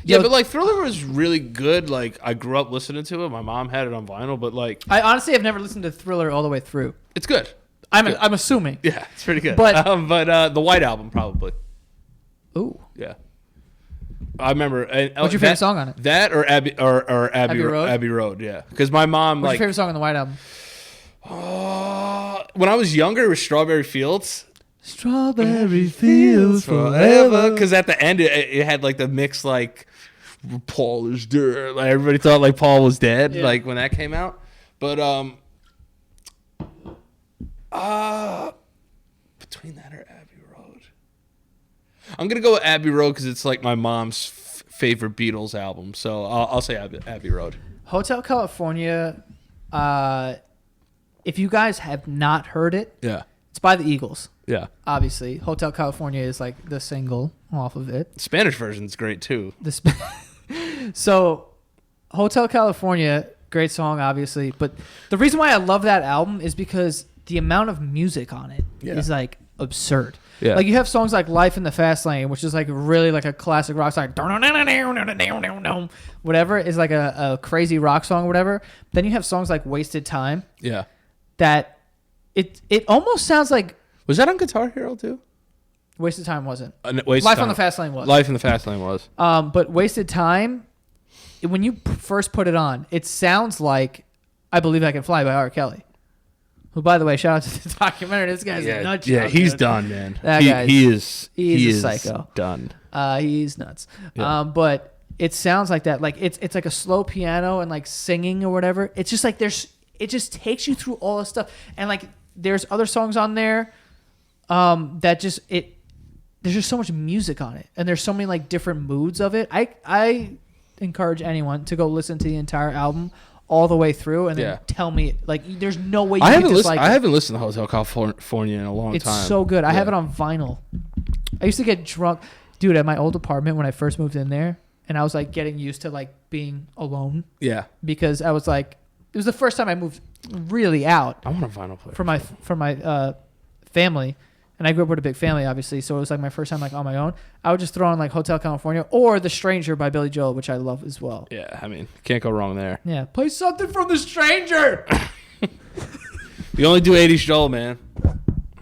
Yeah, but like Thriller was really good. Like I grew up listening to it. My mom had it on vinyl, but like I honestly have never listened to Thriller all the way through. It's good. I'm assuming. Yeah, it's pretty good. But the White Album probably. Ooh. Yeah. I remember. What's your favorite song on it? That or Abbey Road? Abbey Road, yeah. Because my mom What's your favorite song on the White Album? When I was younger, it was Strawberry Fields. Strawberry Fields forever. Because at the end, it had like the mix like Paul is dead. Like everybody thought like Paul was dead. Yeah. Like when that came out, but between that or Abbey Road, I'm gonna go with Abbey Road because it's like my mom's favorite Beatles album. So I'll say Abbey Road. Hotel California. If you guys have not heard it, it's by the Eagles. Yeah. Obviously, Hotel California is like the single off of it. The Spanish version's great too. So, Hotel California, great song, obviously. But the reason why I love that album is because the amount of music on it is like absurd. Yeah. Like you have songs like Life in the Fast Lane, which is like really like a classic rock song. Whatever is like a crazy rock song or whatever. Then you have songs like Wasted Time. Yeah. That it almost sounds like... Was that on Guitar Hero too? Wasted Time wasn't. Life on the Fast Lane was. Life in the Fast Lane was. But Wasted Time, when you first put it on, it sounds like I Believe I Can Fly by R. Kelly. Who, by the way, shout out to the documentary. This guy's a nut job. Yeah, he's done, man. He is a psycho. Done. He's nuts. Yeah. But it sounds like that. Like it's like a slow piano and like singing or whatever. It's just like it just takes you through all this stuff. And like there's other songs on there that just there's just so much music on it, and there's so many like different moods of it. I encourage anyone to go listen to the entire album all the way through and then tell me, like, there's no way you can dislike it. I haven't listened to Hotel California in a long time. It's so good. I have it on vinyl. I used to get drunk, dude, at my old apartment when I first moved in there, and I was like getting used to like being alone. Yeah. Because I was like, it was the first time I moved really out. I want a vinyl player for my family. And I grew up with a big family, obviously, so it was like my first time like on my own. I would just throw on like Hotel California or The Stranger by Billy Joel, which I love as well. Yeah, I mean, can't go wrong there. Yeah, play something from The Stranger. We only do 80s Joel, man.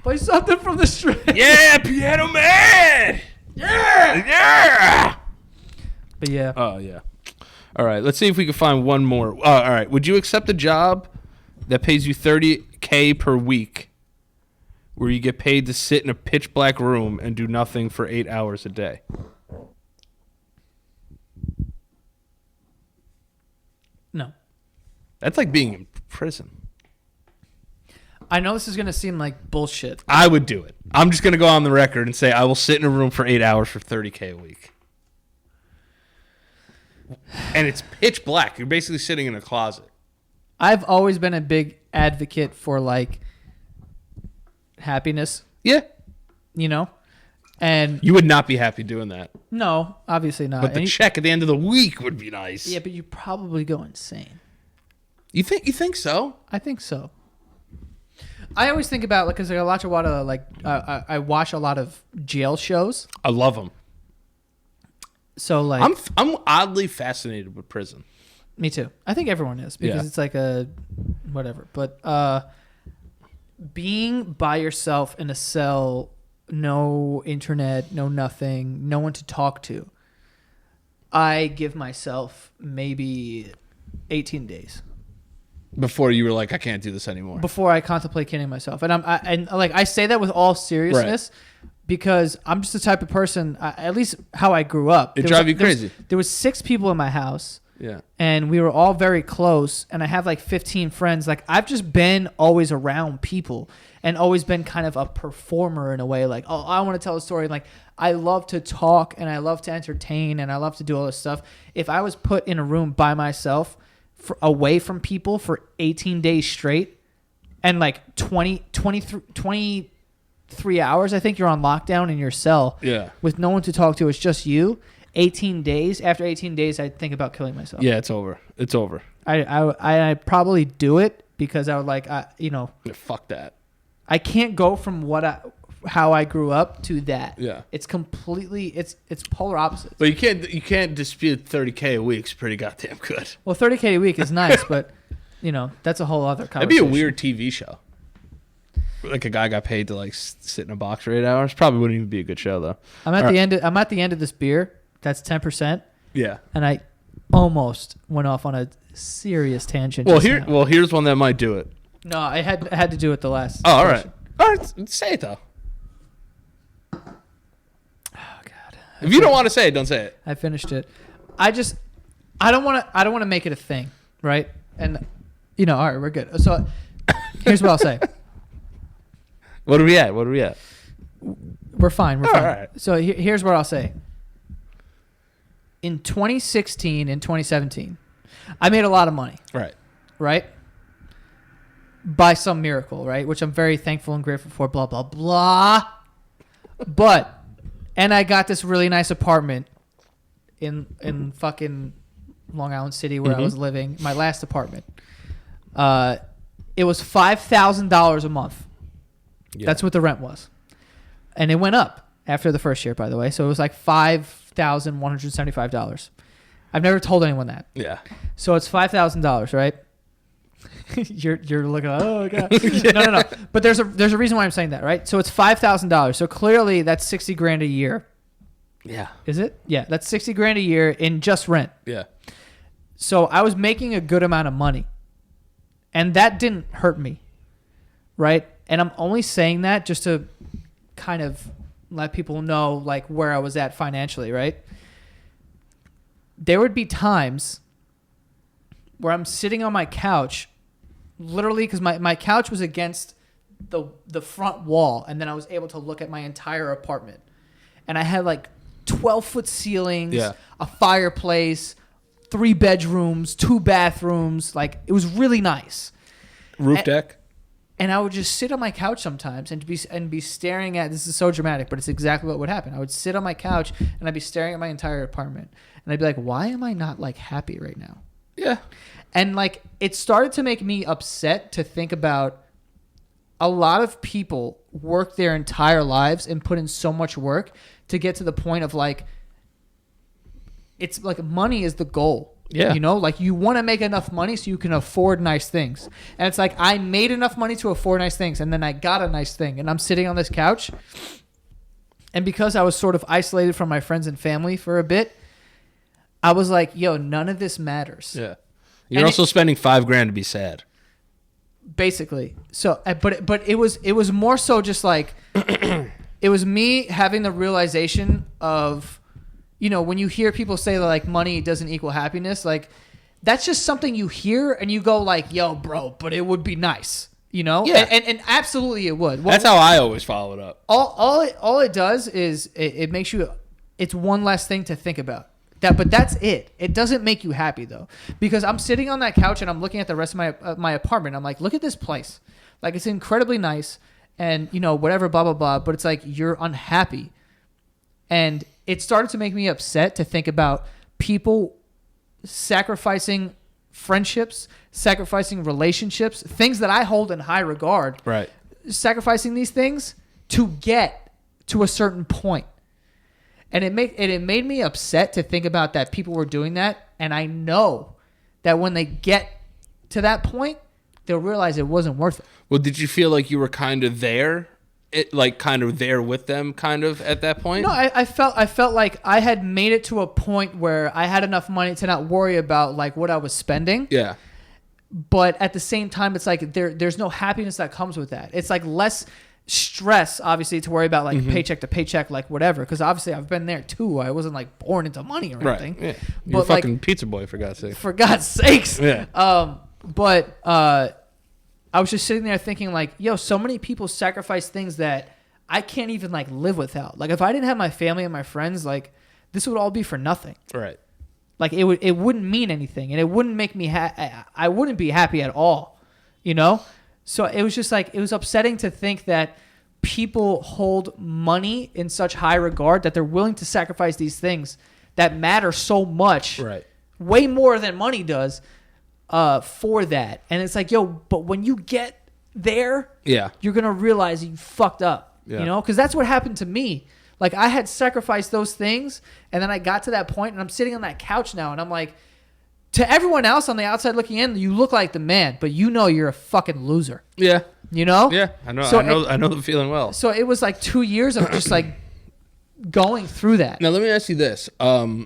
Play something from The Stranger. Yeah, Piano Man. Yeah. But yeah. Oh yeah. All right, let's see if we can find one more. All right, would you accept a job that pays you $30K per week, where you get paid to sit in a pitch black room and do nothing for 8 hours a day? No. That's like being in prison. I know this is going to seem like bullshit. I would do it. I'm just going to go on the record and say I will sit in a room for 8 hours for $30K a week. And it's pitch black. You're basically sitting in a closet. I've always been a big advocate for like happiness. Yeah. You know? And you would not be happy doing that. No, obviously not. But the check at the end of the week would be nice. Yeah, but you probably go insane. You think so? I think so. I always think about, like, because I watch a lot of like I watch a lot of jail shows. I love them. So like I'm oddly fascinated with prison. Me too. I think everyone is, because it's like a whatever. But being by yourself in a cell, no internet, no nothing, no one to talk to. I give myself maybe 18 days. Before you were like, I can't do this anymore. Before I contemplate killing myself. And I say that with all seriousness, because I'm just the type of person, at least how I grew up. It drive you crazy. There was 6 people in my house. Yeah. And we were all very close, and I have like 15 friends. Like, I've just been always around people and always been kind of a performer in a way. Like, oh, I want to tell a story. Like, I love to talk and I love to entertain and I love to do all this stuff. If I was put in a room by myself, away from people for 18 days straight, and like 23 hours, I think you're on lockdown in your cell with no one to talk to. It's just you. 18 days. After 18 days, I'd think about killing myself. Yeah, it's over. It's over. I probably do it because I would like, fuck that. I can't go from how I grew up to that. Yeah. It's completely, it's polar opposites. But you can't dispute $30K a week's pretty goddamn good. Well, $30K a week is nice, but that's a whole other conversation. That'd be a weird TV show. Like a guy got paid to like sit in a box for 8 hours. Probably wouldn't even be a good show though. I'm at the end of this beer. That's 10%. Yeah. And I almost went off on a serious tangent. Well, here's one that might do it. No, I had to do it the last. Oh, all right. All right, say it though. Oh God. If you don't want to say it, don't say it. I finished it. I don't want to make it a thing, right? And all right, we're good. So here's what I'll say. What are we at? We're fine. We're fine. All right. So here's what I'll say. In 2016 and 2017, I made a lot of money. Right. Right? By some miracle, right? Which I'm very thankful and grateful for, blah, blah, blah. But, and I got this really nice apartment in fucking Long Island City where I was living, my last apartment. It was $5,000 a month. Yeah. That's what the rent was. And it went up after the first year, by the way. So it was like $5,175. I've never told anyone that. Yeah. So it's $5,000, right? You're looking like, oh god. No. But there's a reason why I'm saying that, right? So it's $5,000. So clearly that's $60,000 a year. Yeah. Is it? Yeah, that's $60,000 a year in just rent. Yeah. So I was making a good amount of money. And that didn't hurt me. Right? And I'm only saying that just to kind of let people know like where I was at financially, right? There would be times where I'm sitting on my couch, literally because my couch was against the front wall, and then I was able to look at my entire apartment. And I had like 12-foot ceilings, a fireplace, 3 bedrooms, 2 bathrooms. Like, it was really nice. Roof deck? And I would just sit on my couch sometimes and be staring at, this is so dramatic, but it's exactly what would happen. I would sit on my couch and I'd be staring at my entire apartment. And I'd be like, why am I not like happy right now? Yeah. And like, it started to make me upset to think about a lot of people work their entire lives and put in so much work to get to the point of like, it's like money is the goal. Yeah. You know, like you want to make enough money so you can afford nice things. And it's like, I made enough money to afford nice things. And then I got a nice thing. And I'm sitting on this couch. And because I was sort of isolated from my friends and family for a bit, I was like, yo, none of this matters. Yeah. You're also spending $5,000 to be sad. Basically. So, but it was more so just like, it was me having the realization of, you know, when you hear people say that like money doesn't equal happiness, like that's just something you hear and you go like, yo, bro, but it would be nice, you know? Yeah. And absolutely it would. That's how I always follow it up. All it does is it makes you, it's one less thing to think about. But that's it. It doesn't make you happy though, because I'm sitting on that couch and I'm looking at the rest of my apartment. I'm like, look at this place. Like, it's incredibly nice and, you know, whatever, blah, blah, blah. But it's like, you're unhappy. And it started to make me upset to think about people sacrificing friendships, sacrificing relationships, things that I hold in high regard. Right. Sacrificing these things to get to a certain point. And it made me upset to think about that people were doing that. And I know that when they get to that point, they'll realize it wasn't worth it. Well, did you feel like you were kind of there? Kind of there with them kind of at that point? No, I felt like I had made it to a point where I had enough money to not worry about like what I was spending. Yeah. But at the same time, it's like there's no happiness that comes with that. It's like less stress, obviously, to worry about like paycheck to paycheck, like whatever. Because obviously I've been there too. I wasn't like born into money or anything. Right. Yeah. You're a fucking pizza boy, for God's sake. For God's sakes. Yeah. But I was just sitting there thinking like, yo, so many people sacrifice things that I can't even like live without. Like if I didn't have my family and my friends, like this would all be for nothing. Right. Like it wouldn't mean anything, and it wouldn't make me I wouldn't be happy at all, you know? So it was just like, it was upsetting to think that people hold money in such high regard that they're willing to sacrifice these things that matter so much. Right. Way more than money does. For that. And it's like, yo, but when you get there, you're going to realize you fucked up, you know? Because that's what happened to me. Like, I had sacrificed those things, and then I got to that point, and I'm sitting on that couch now, and I'm like, to everyone else on the outside looking in, you look like the man, but you know you're a fucking loser. Yeah. You know? Yeah, I know. I know the feeling well. So it was like 2 years of just like going through that. Now, let me ask you this. Do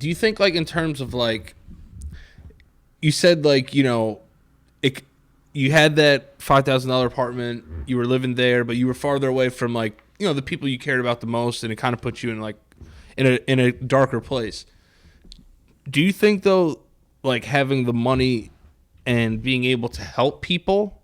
you think, like, in terms of, like, you said, like, you know, you had that $5,000 apartment, you were living there, but you were farther away from, like, you know, the people you cared about the most, and it kind of put you in, like, in a darker place. Do you think, though, like, having the money and being able to help people,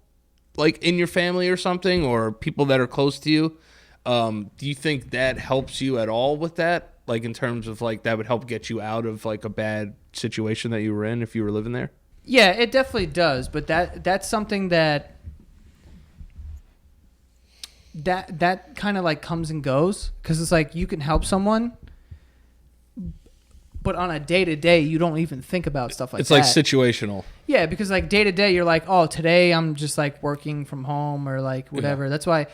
like, in your family or something, or people that are close to you, do you think that helps you at all with that? Like in terms of like that would help get you out of like a bad situation that you were in if you were living there? Yeah, it definitely does. But that's something that kind of like comes and goes, because it's like you can help someone, but on a day to day you don't even think about stuff like that. It's like situational. Yeah, because like day to day you're like, oh, today I'm just like working from home or like whatever. Yeah. That's why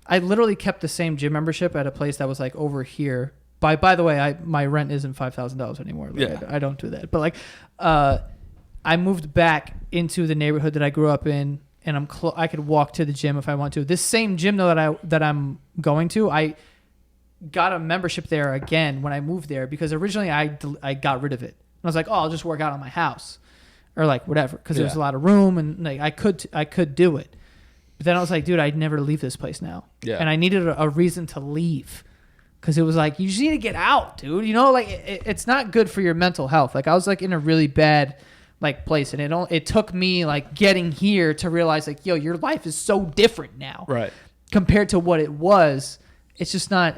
I literally kept the same gym membership at a place that was like over here. By the way, my rent isn't $5,000 anymore. Like, yeah, I don't do that. But like, I moved back into the neighborhood that I grew up in, and I could walk to the gym if I want to. This same gym though that I'm going to, I got a membership there again when I moved there, because originally I got rid of it. I was like, oh, I'll just work out on my house or like whatever, because there's a lot of room and like I could do it. But then I was like, dude, I'd never leave this place now. Yeah. And I needed a reason to leave, because it was like, you just need to get out, dude. You know, like it's not good for your mental health. Like I was like in a really bad like place, and it took me like getting here to realize like, yo, your life is so different now, right, compared to what it was. It's just not,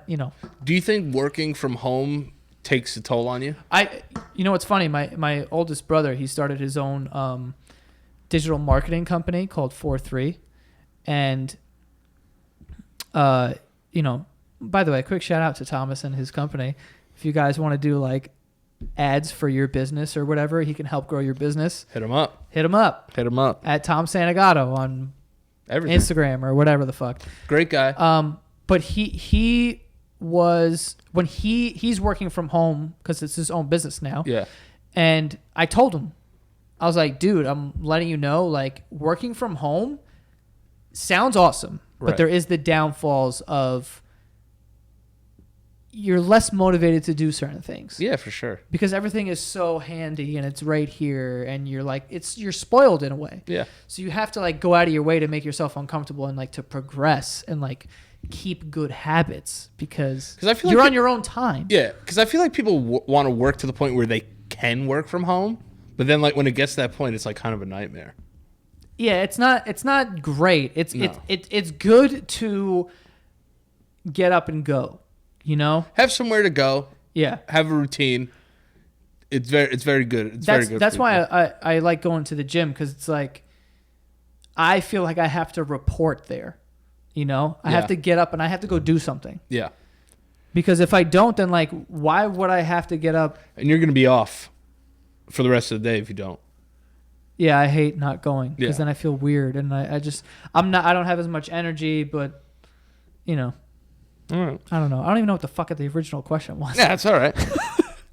you know. Do you think working from home takes a toll on you? You know what's funny? My oldest brother, he started his own digital marketing company called 4-3, and you know, by the way, quick shout out to Thomas and his company. If you guys want to do like ads for your business or whatever, he can help grow your business. Hit him up at Tom Santagato on everything. Instagram or whatever the fuck. Great guy. But he was, when he's working from home because it's his own business now. Yeah. And I told him, I was like, dude, I'm letting you know, like, working from home sounds awesome, but there is the downfalls of you're less motivated to do certain things. Yeah, for sure. Because everything is so handy and it's right here, and you're like, you're spoiled in a way. Yeah. So you have to like go out of your way to make yourself uncomfortable and like to progress and like keep good habits, because I feel you're on your own time. Yeah, because I feel like people want to work to the point where they can work from home, but then like when it gets to that point, it's like kind of a nightmare. Yeah, it's not great. It's good to get up and go, you know? Have somewhere to go. Yeah. Have a routine. It's very good. That's why I like going to the gym, because it's like I feel like I have to report there. You know, I have to get up and I have to go do something. Yeah. Because if I don't, then like, why would I have to get up? And you're going to be off for the rest of the day if you don't. Yeah, I hate not going, because then I feel weird, and I don't have as much energy, but you know, all right. I don't know. I don't even know what the fuck the original question was. Yeah, that's all right.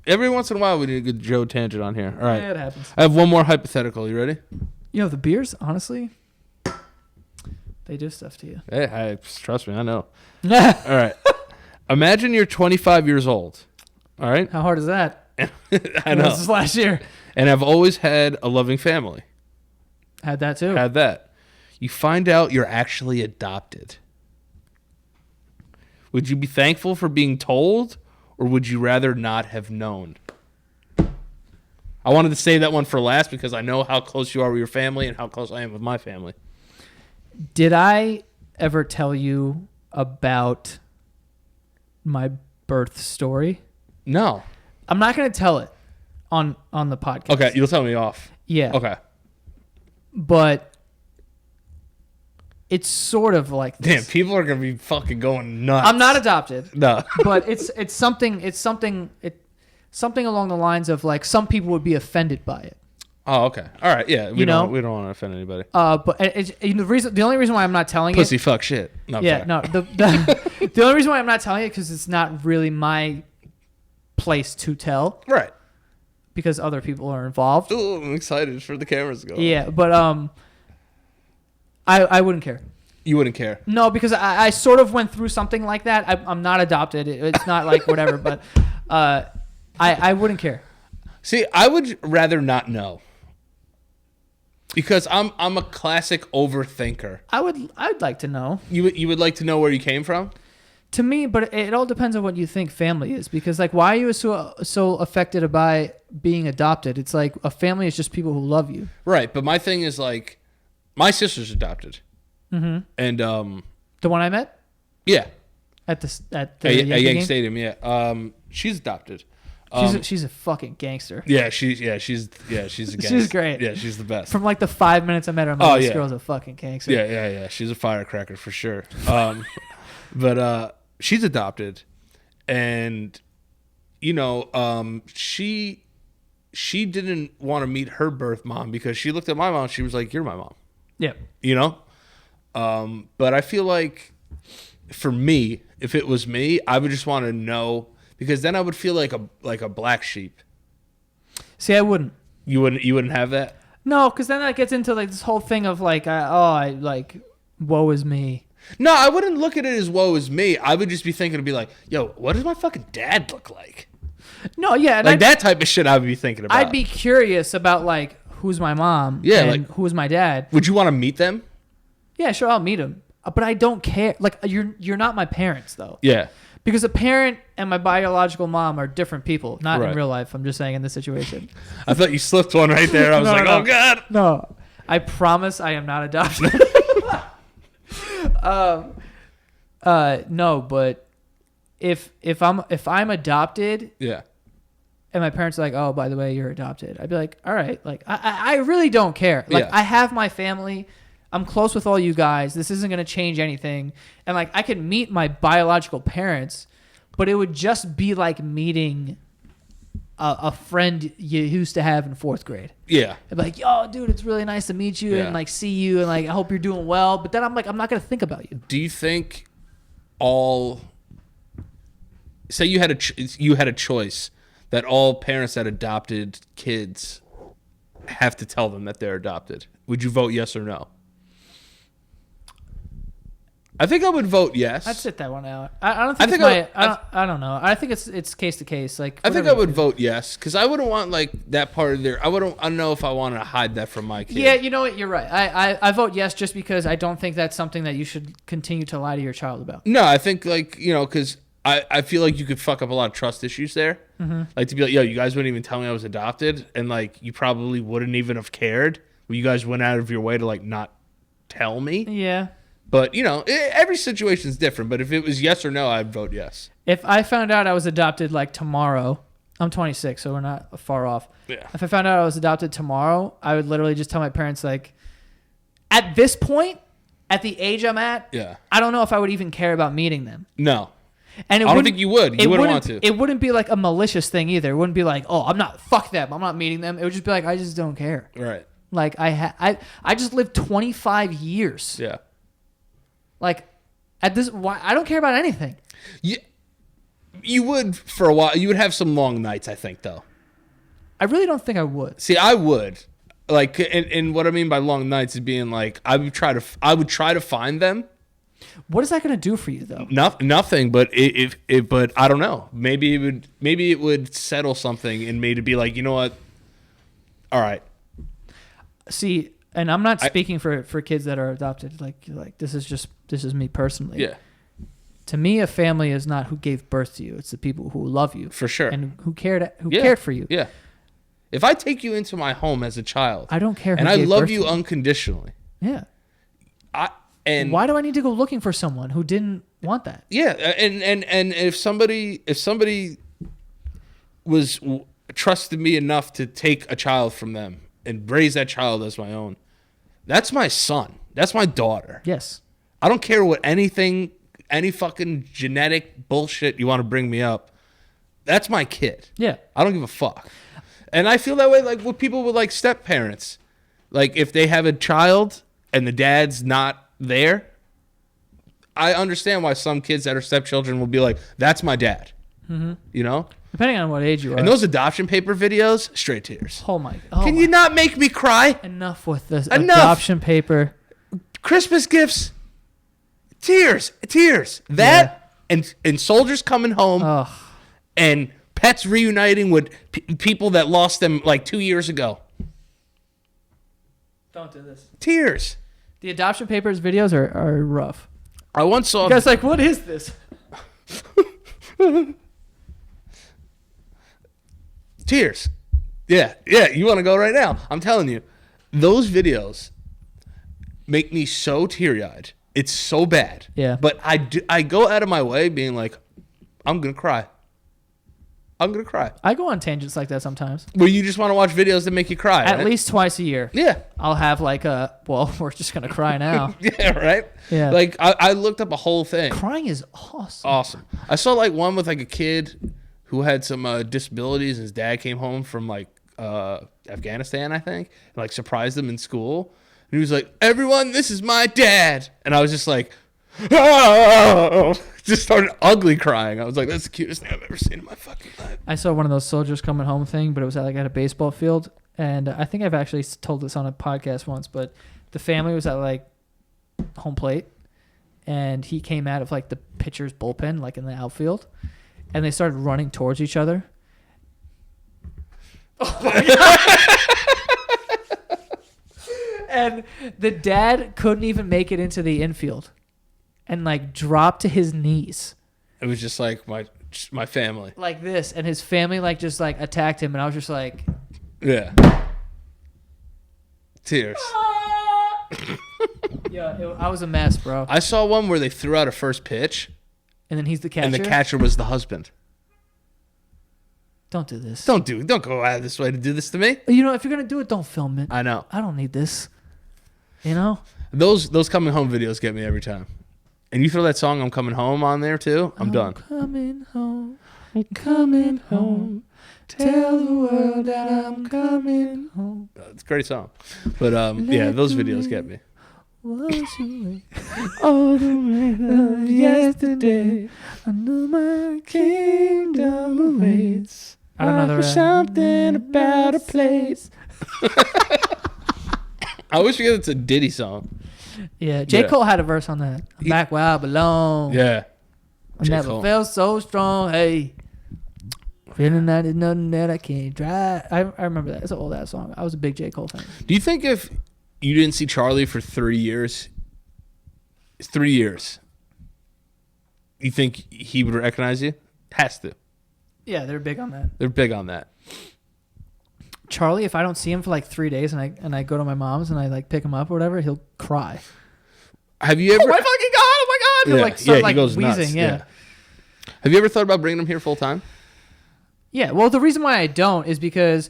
Every once in a while we need a good Joe tangent on here. All right. Yeah, it happens. I have one more hypothetical. You ready? You know, the beers, honestly, they do stuff to you. Hey, trust me, I know. All right. Imagine you're 25 years old. All right. How hard is that? I know. This is last year. And I've always had a loving family. Had that too. Had that. You find out you're actually adopted. Would you be thankful for being told, or would you rather not have known? I wanted to save that one for last because I know how close you are with your family and how close I am with my family. Did I ever tell you about my birth story? No. I'm not going to tell it on the podcast. Okay, you'll tell me off. Yeah. Okay. But it's sort of like this. Damn, people are going to be fucking going nuts. I'm not adopted. No. But it's something along the lines of like, some people would be offended by it. Oh, okay. All right. Yeah. We don't want to offend anybody. But the only reason why I'm not telling Pussy fuck shit. No, yeah. No. The only reason why I'm not telling it, because it's not really my place to tell. Right. Because other people are involved. Ooh, I'm excited for the cameras to go. Yeah, but I wouldn't care. You wouldn't care? No, because I sort of went through something like that. I'm not adopted. It's not like whatever, but I wouldn't care. See, I would rather not know. Because I'm a classic overthinker. I'd like to know. You would like to know where you came from? To me, but it all depends on what you think family is. Because like, why are you so affected by being adopted? It's like a family is just people who love you. Right, but my thing is like, my sister's adopted. Mm-hmm. And the one I met? Yeah. at the at Yankee Yankee game? Stadium. Yeah. She's adopted. She's a fucking gangster. Yeah, she's a gangster. She's great. Yeah, she's the best. From like the 5 minutes I met her, I'm like, this girl's a fucking gangster. Yeah. She's a firecracker for sure. But she's adopted, and you know, she didn't want to meet her birth mom because she looked at my mom. She was like, "You're my mom." Yeah. You know. But I feel like for me, if it was me, I would just want to know. Because then I would feel like a black sheep. See, I wouldn't. You wouldn't have that? No, because then that gets into like this whole thing of like, woe is me. No, I wouldn't look at it as woe is me. I would just be thinking to be like, yo, what does my fucking dad look like? No, yeah, like that type of shit. I would be thinking about. I'd be curious about like who's my mom. Yeah, and like who's my dad. Would you want to meet them? Yeah, sure, I'll meet them. But I don't care. Like you're not my parents though. Yeah. Because a parent and my biological mom are different people. Not right. in real life. I'm just saying in this situation. I thought you slipped one right there. I was oh, God. No. I promise I am not adopted. No, but if I'm adopted, yeah, and my parents are like, oh, by the way, you're adopted, I'd be like, all right, like I really don't care. Like I have my family, I'm close with all you guys. This isn't gonna change anything, and like I could meet my biological parents, but it would just be like meeting a friend you used to have in 4th grade. Yeah. I'd be like, yo, dude, it's really nice to meet you and like see you and like I hope you're doing well. But then I'm like, I'm not gonna think about you. Do you think say you had a choice that all parents that adopted kids have to tell them that they're adopted? Would you vote yes or no? I think I would vote yes. I'd sit that one out. I don't think I don't know. I think it's case to case. Like I think I would vote yes because I wouldn't want like that part of their. I don't know if I want to hide that from my kid. Yeah, you know what? You're right. I vote yes just because I don't think that's something that you should continue to lie to your child about. No, I think like because I feel like you could fuck up a lot of trust issues there. Mm-hmm. Like to be like, yo, you guys wouldn't even tell me I was adopted, and like you probably wouldn't even have cared. You guys went out of your way to like not tell me. Yeah. But, every situation is different. But if it was yes or no, I'd vote yes. If I found out I was adopted like tomorrow, I'm 26, so we're not far off. Yeah. If I found out I was adopted tomorrow, I would literally just tell my parents, like, at this point, at the age I'm at, I don't know if I would even care about meeting them. No. And I don't think you would. You wouldn't want to. It wouldn't be like a malicious thing either. It wouldn't be like, oh, fuck them. I'm not meeting them. It would just be like, I just don't care. Right. Like, I just lived 25 years. Yeah. Like, at this, I don't care about anything. You would for a while. You would have some long nights, I think, though. I really don't think I would. See, I would. Like, and what I mean by long nights is being like, I would try to find them. What is that going to do for you, though? Nothing. But but I don't know. Maybe it would settle something in me to be like, you know what? All right. See. And I'm not speaking for kids that are adopted. Like this is me personally. Yeah. To me, a family is not who gave birth to you. It's the people who love you. For sure. And who cared for you. Yeah. If I take you into my home as a child, I don't care. And I love you unconditionally. Yeah. And why do I need to go looking for someone who didn't want that? Yeah. And if somebody was trusted me enough to take a child from them and raise that child as my own, that's my son. That's my daughter. Yes. I don't care what any fucking genetic bullshit you want to bring me up. That's my kid. Yeah. I don't give a fuck. And I feel that way like with people with like step parents. Like if they have a child and the dad's not there, I understand why some kids that are stepchildren will be like, that's my dad. Mm-hmm. You know? Depending on what age you are. And those adoption paper videos, straight tears. Can you not make me cry? Enough with this adoption paper. Christmas gifts, tears. That and soldiers coming home and pets reuniting with people that lost them like 2 years ago. Don't do this. Tears. The adoption papers videos are rough. I once saw... You guys like, what is this? Tears. Yeah, you want to go right now. I'm telling you. Those videos make me so teary-eyed. It's so bad. Yeah. But I go out of my way being like, I'm going to cry. I'm going to cry. I go on tangents like that sometimes. Where you just want to watch videos that make you cry. At right? least twice a year. Yeah. I'll have like we're just going to cry now. Yeah, right? Yeah. Like, I looked up a whole thing. Crying is awesome. Awesome. I saw like one with like a kid who had some disabilities, and his dad came home from like Afghanistan, I think, and like surprised him in school. And he was like, "Everyone, this is my dad." And I was just like, oh, just started ugly crying. I was like, that's the cutest thing I've ever seen in my fucking life. I saw one of those soldiers coming home thing, but it was at a baseball field. And I think I've actually told this on a podcast once, but the family was at like home plate, and he came out of like the pitcher's bullpen, like in the outfield, and they started running towards each other. Oh my God. And the dad couldn't even make it into the infield and like dropped to his knees. It was just like my family. Like this. And his family like just like attacked him. And I was just like. Yeah. Tears. Yeah, I was a mess, bro. I saw one where they threw out a first pitch. And then he's the catcher. And the catcher was the husband. Don't do this. Don't go out of this way to do this to me. You know, if you're going to do it, don't film it. I know. I don't need this. You know? Those coming home videos get me every time. And you throw that song "I'm Coming Home" on there too, I'm done. Coming home. I'm coming home. Tell the world that I'm coming home. It's a great song. But yeah, those videos get me. All the way of yesterday, I knew my kingdom awaits. I don't know the rest. Something about a place. I always forget it's a Diddy song. Yeah, J. Cole had a verse on that. I'm back where I belong. Yeah. I never felt so strong. Hey, feeling that there's nothing that I can't drive. I remember that. It's an old ass song. I was a big J. Cole fan. Do you think if you didn't see Charlie for 3 years, you think he would recognize you? Has to. Yeah, they're big on that. They're big on that. Charlie, if I don't see him for like 3 days and I go to my mom's and I like pick him up or whatever, he'll cry. Have you ever? Oh my fucking God! Oh my God! Yeah, Like, start, he like goes wheezing. nuts. Yeah. Have you ever thought about bringing him here full time? Yeah. Well, the reason why I don't is because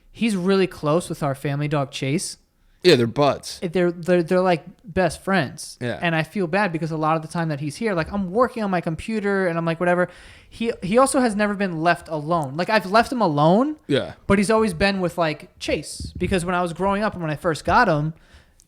he's really close with our family dog Chase. Yeah, they're buds. They're like best friends. Yeah. And I feel bad because a lot of the time that he's here, like I'm working on my computer and I'm like whatever. He also has never been left alone. Like I've left him alone. Yeah. But he's always been with like Chase because when I was growing up and when I first got him,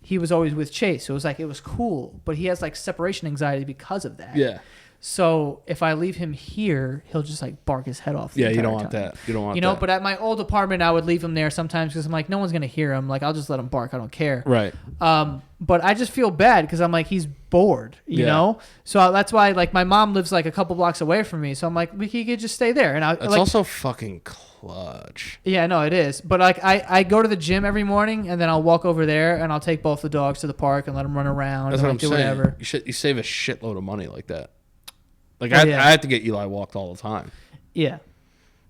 he was always with Chase. So it was cool. But he has like separation anxiety because of that. Yeah. So if I leave him here, he'll just like bark his head off. Yeah, you don't want that. You don't want that. But at my old apartment, I would leave him there sometimes because I'm like, no one's going to hear him. Like, I'll just let him bark. I don't care. Right. But I just feel bad because I'm like, he's bored, you know? So that's why, like, my mom lives like a couple blocks away from me. So I'm like, he could just stay there. And it's like, also fucking clutch. Yeah, no, it is. But like, I go to the gym every morning and then I'll walk over there and I'll take both the dogs to the park and let them run around. That's and what I'm do saying. whatever. You save a shitload of money like that. Like I have to get Eli walked all the time. Yeah.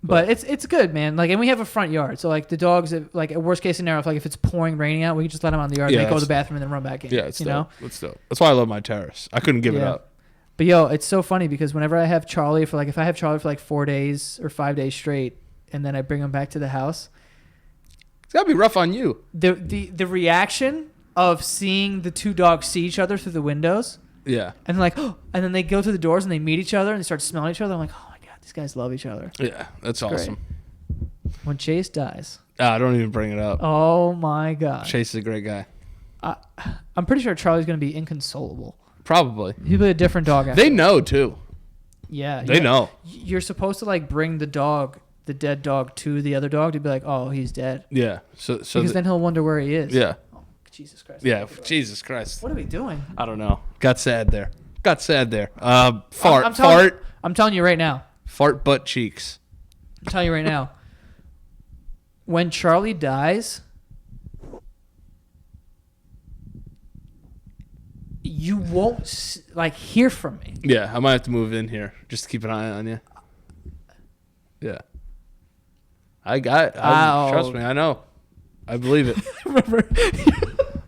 But it's good, man. Like, and we have a front yard, so like the dogs, like a worst case scenario, if it's pouring, raining out, we can just let them out in the yard, and they go to the bathroom, and then run back in. Yeah, it's you dope. know, it's dope. That's why I love my terrace. I couldn't give it up. But yo, it's so funny because whenever I have Charlie for like, if I have Charlie for like 4 days or 5 days straight, and then I bring him back to the house, it's gotta be rough on you. The reaction of seeing the two dogs see each other through the windows. Yeah. And like, oh, and then they go to the doors and they meet each other and they start smelling each other. I'm like, oh my God, these guys love each other. Yeah, that's awesome. Great. When Chase dies. Don't even bring it up. Oh my God. Chase is a great guy. I'm pretty sure Charlie's going to be inconsolable. Probably. He'll be a different dog. They know too. Yeah. They know. You're supposed to like bring the dead dog to the other dog to be like, oh, he's dead. Yeah. So because then he'll wonder where he is. Yeah. Jesus Christ. Yeah, Jesus Christ. What are we doing? I don't know. Got sad there. Fart. I'm telling you right now. Fart butt cheeks. I'm telling you right now. When Charlie dies, you won't like hear from me. Yeah, I might have to move in here just to keep an eye on you. Yeah. Trust me, I know. I believe it. Remember?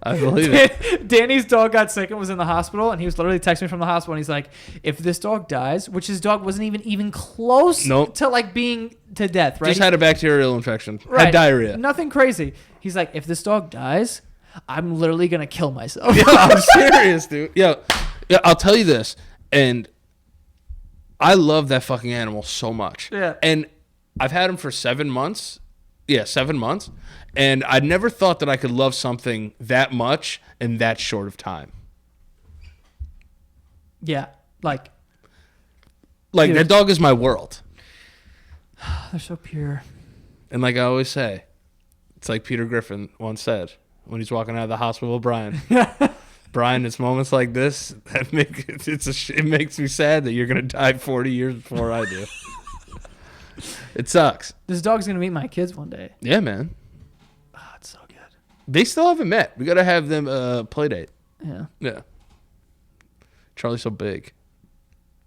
I believe it. Danny's dog got sick and was in the hospital, and he was literally texting me from the hospital, and he's like, if this dog dies, which his dog wasn't even close to like being to death, right? Just had a bacterial infection. Right. Had diarrhea. Nothing crazy. He's like, if this dog dies, I'm literally going to kill myself. Yeah, I'm serious, dude. Yeah, I'll tell you this, and I love that fucking animal so much. Yeah. And I've had him for 7 months. Yeah, 7 months. And I never thought that I could love something that much in that short of time. Yeah, like that dog is my world. They're so pure. And like I always say, it's like Peter Griffin once said when he's walking out of the hospital with Brian. Brian, it's moments like this that it makes me sad that you're gonna die 40 years before I do. It sucks. This dog's gonna meet my kids one day. Yeah, man. Oh, it's so good. They still haven't met. We gotta have them play date. Yeah. Yeah. Charlie's so big.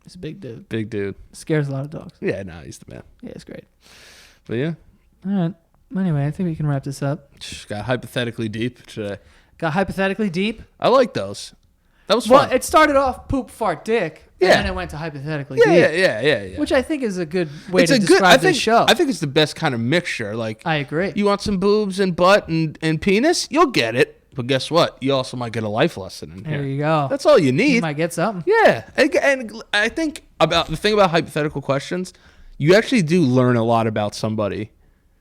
He's a big dude. Big dude. Scares a lot of dogs. Yeah, no, he's the man. Yeah, it's great. But yeah. All right. Anyway, I think we can wrap this up. Got hypothetically deep today. Got hypothetically deep. I like those. That was fun. Well, it started off poop, fart, dick. Yeah. And then it went to hypothetically deep. Yeah. Which I think is a good way to describe this show. I think it's the best kind of mixture. Like, I agree. You want some boobs and butt and penis? You'll get it. But guess what? You also might get a life lesson in here. There you go. That's all you need. You might get something. Yeah. And I think about the thing about hypothetical questions, you actually do learn a lot about somebody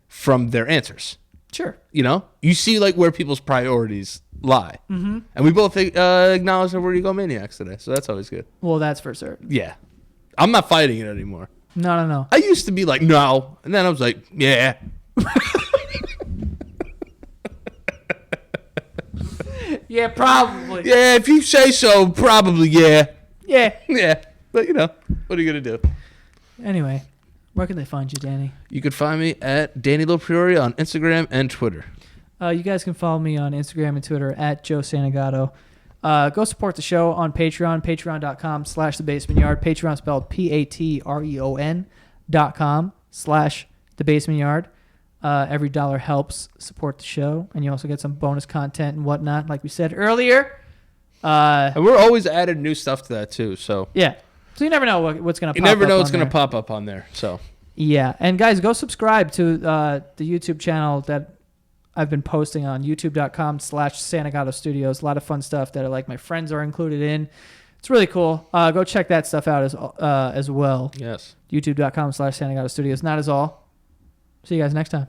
from their answers. Sure. You know? You see like where people's priorities lie. Mm-hmm. And we both acknowledge that we're egomaniacs today. So that's always good. Well, that's for certain. Yeah. I'm not fighting it anymore. No. I used to be like, no. And then I was like, yeah. Yeah, probably. Yeah, if you say so, probably, yeah. Yeah. Yeah. But, what are you going to do? Anyway, where can they find you, Danny? You can find me at Danny Lopriori on Instagram and Twitter. You guys can follow me on Instagram and Twitter at Joe Santagato. Go support the show on Patreon, patreon.com/thebasementyard. Patreon spelled patreon.com/thebasementyard. Every dollar helps support the show, and you also get some bonus content and whatnot, like we said earlier. And we're always adding new stuff to that, too. So yeah. So you never know what's going to pop up. You never know what's going to pop up on there. So yeah. And guys, go subscribe to the YouTube channel that I've been posting on youtube.com/Santagato Studios. A lot of fun stuff that like my friends are included in. It's really cool. Go check that stuff out as well. Yes. youtube.com/Santagato Studios. Not as all. See you guys next time.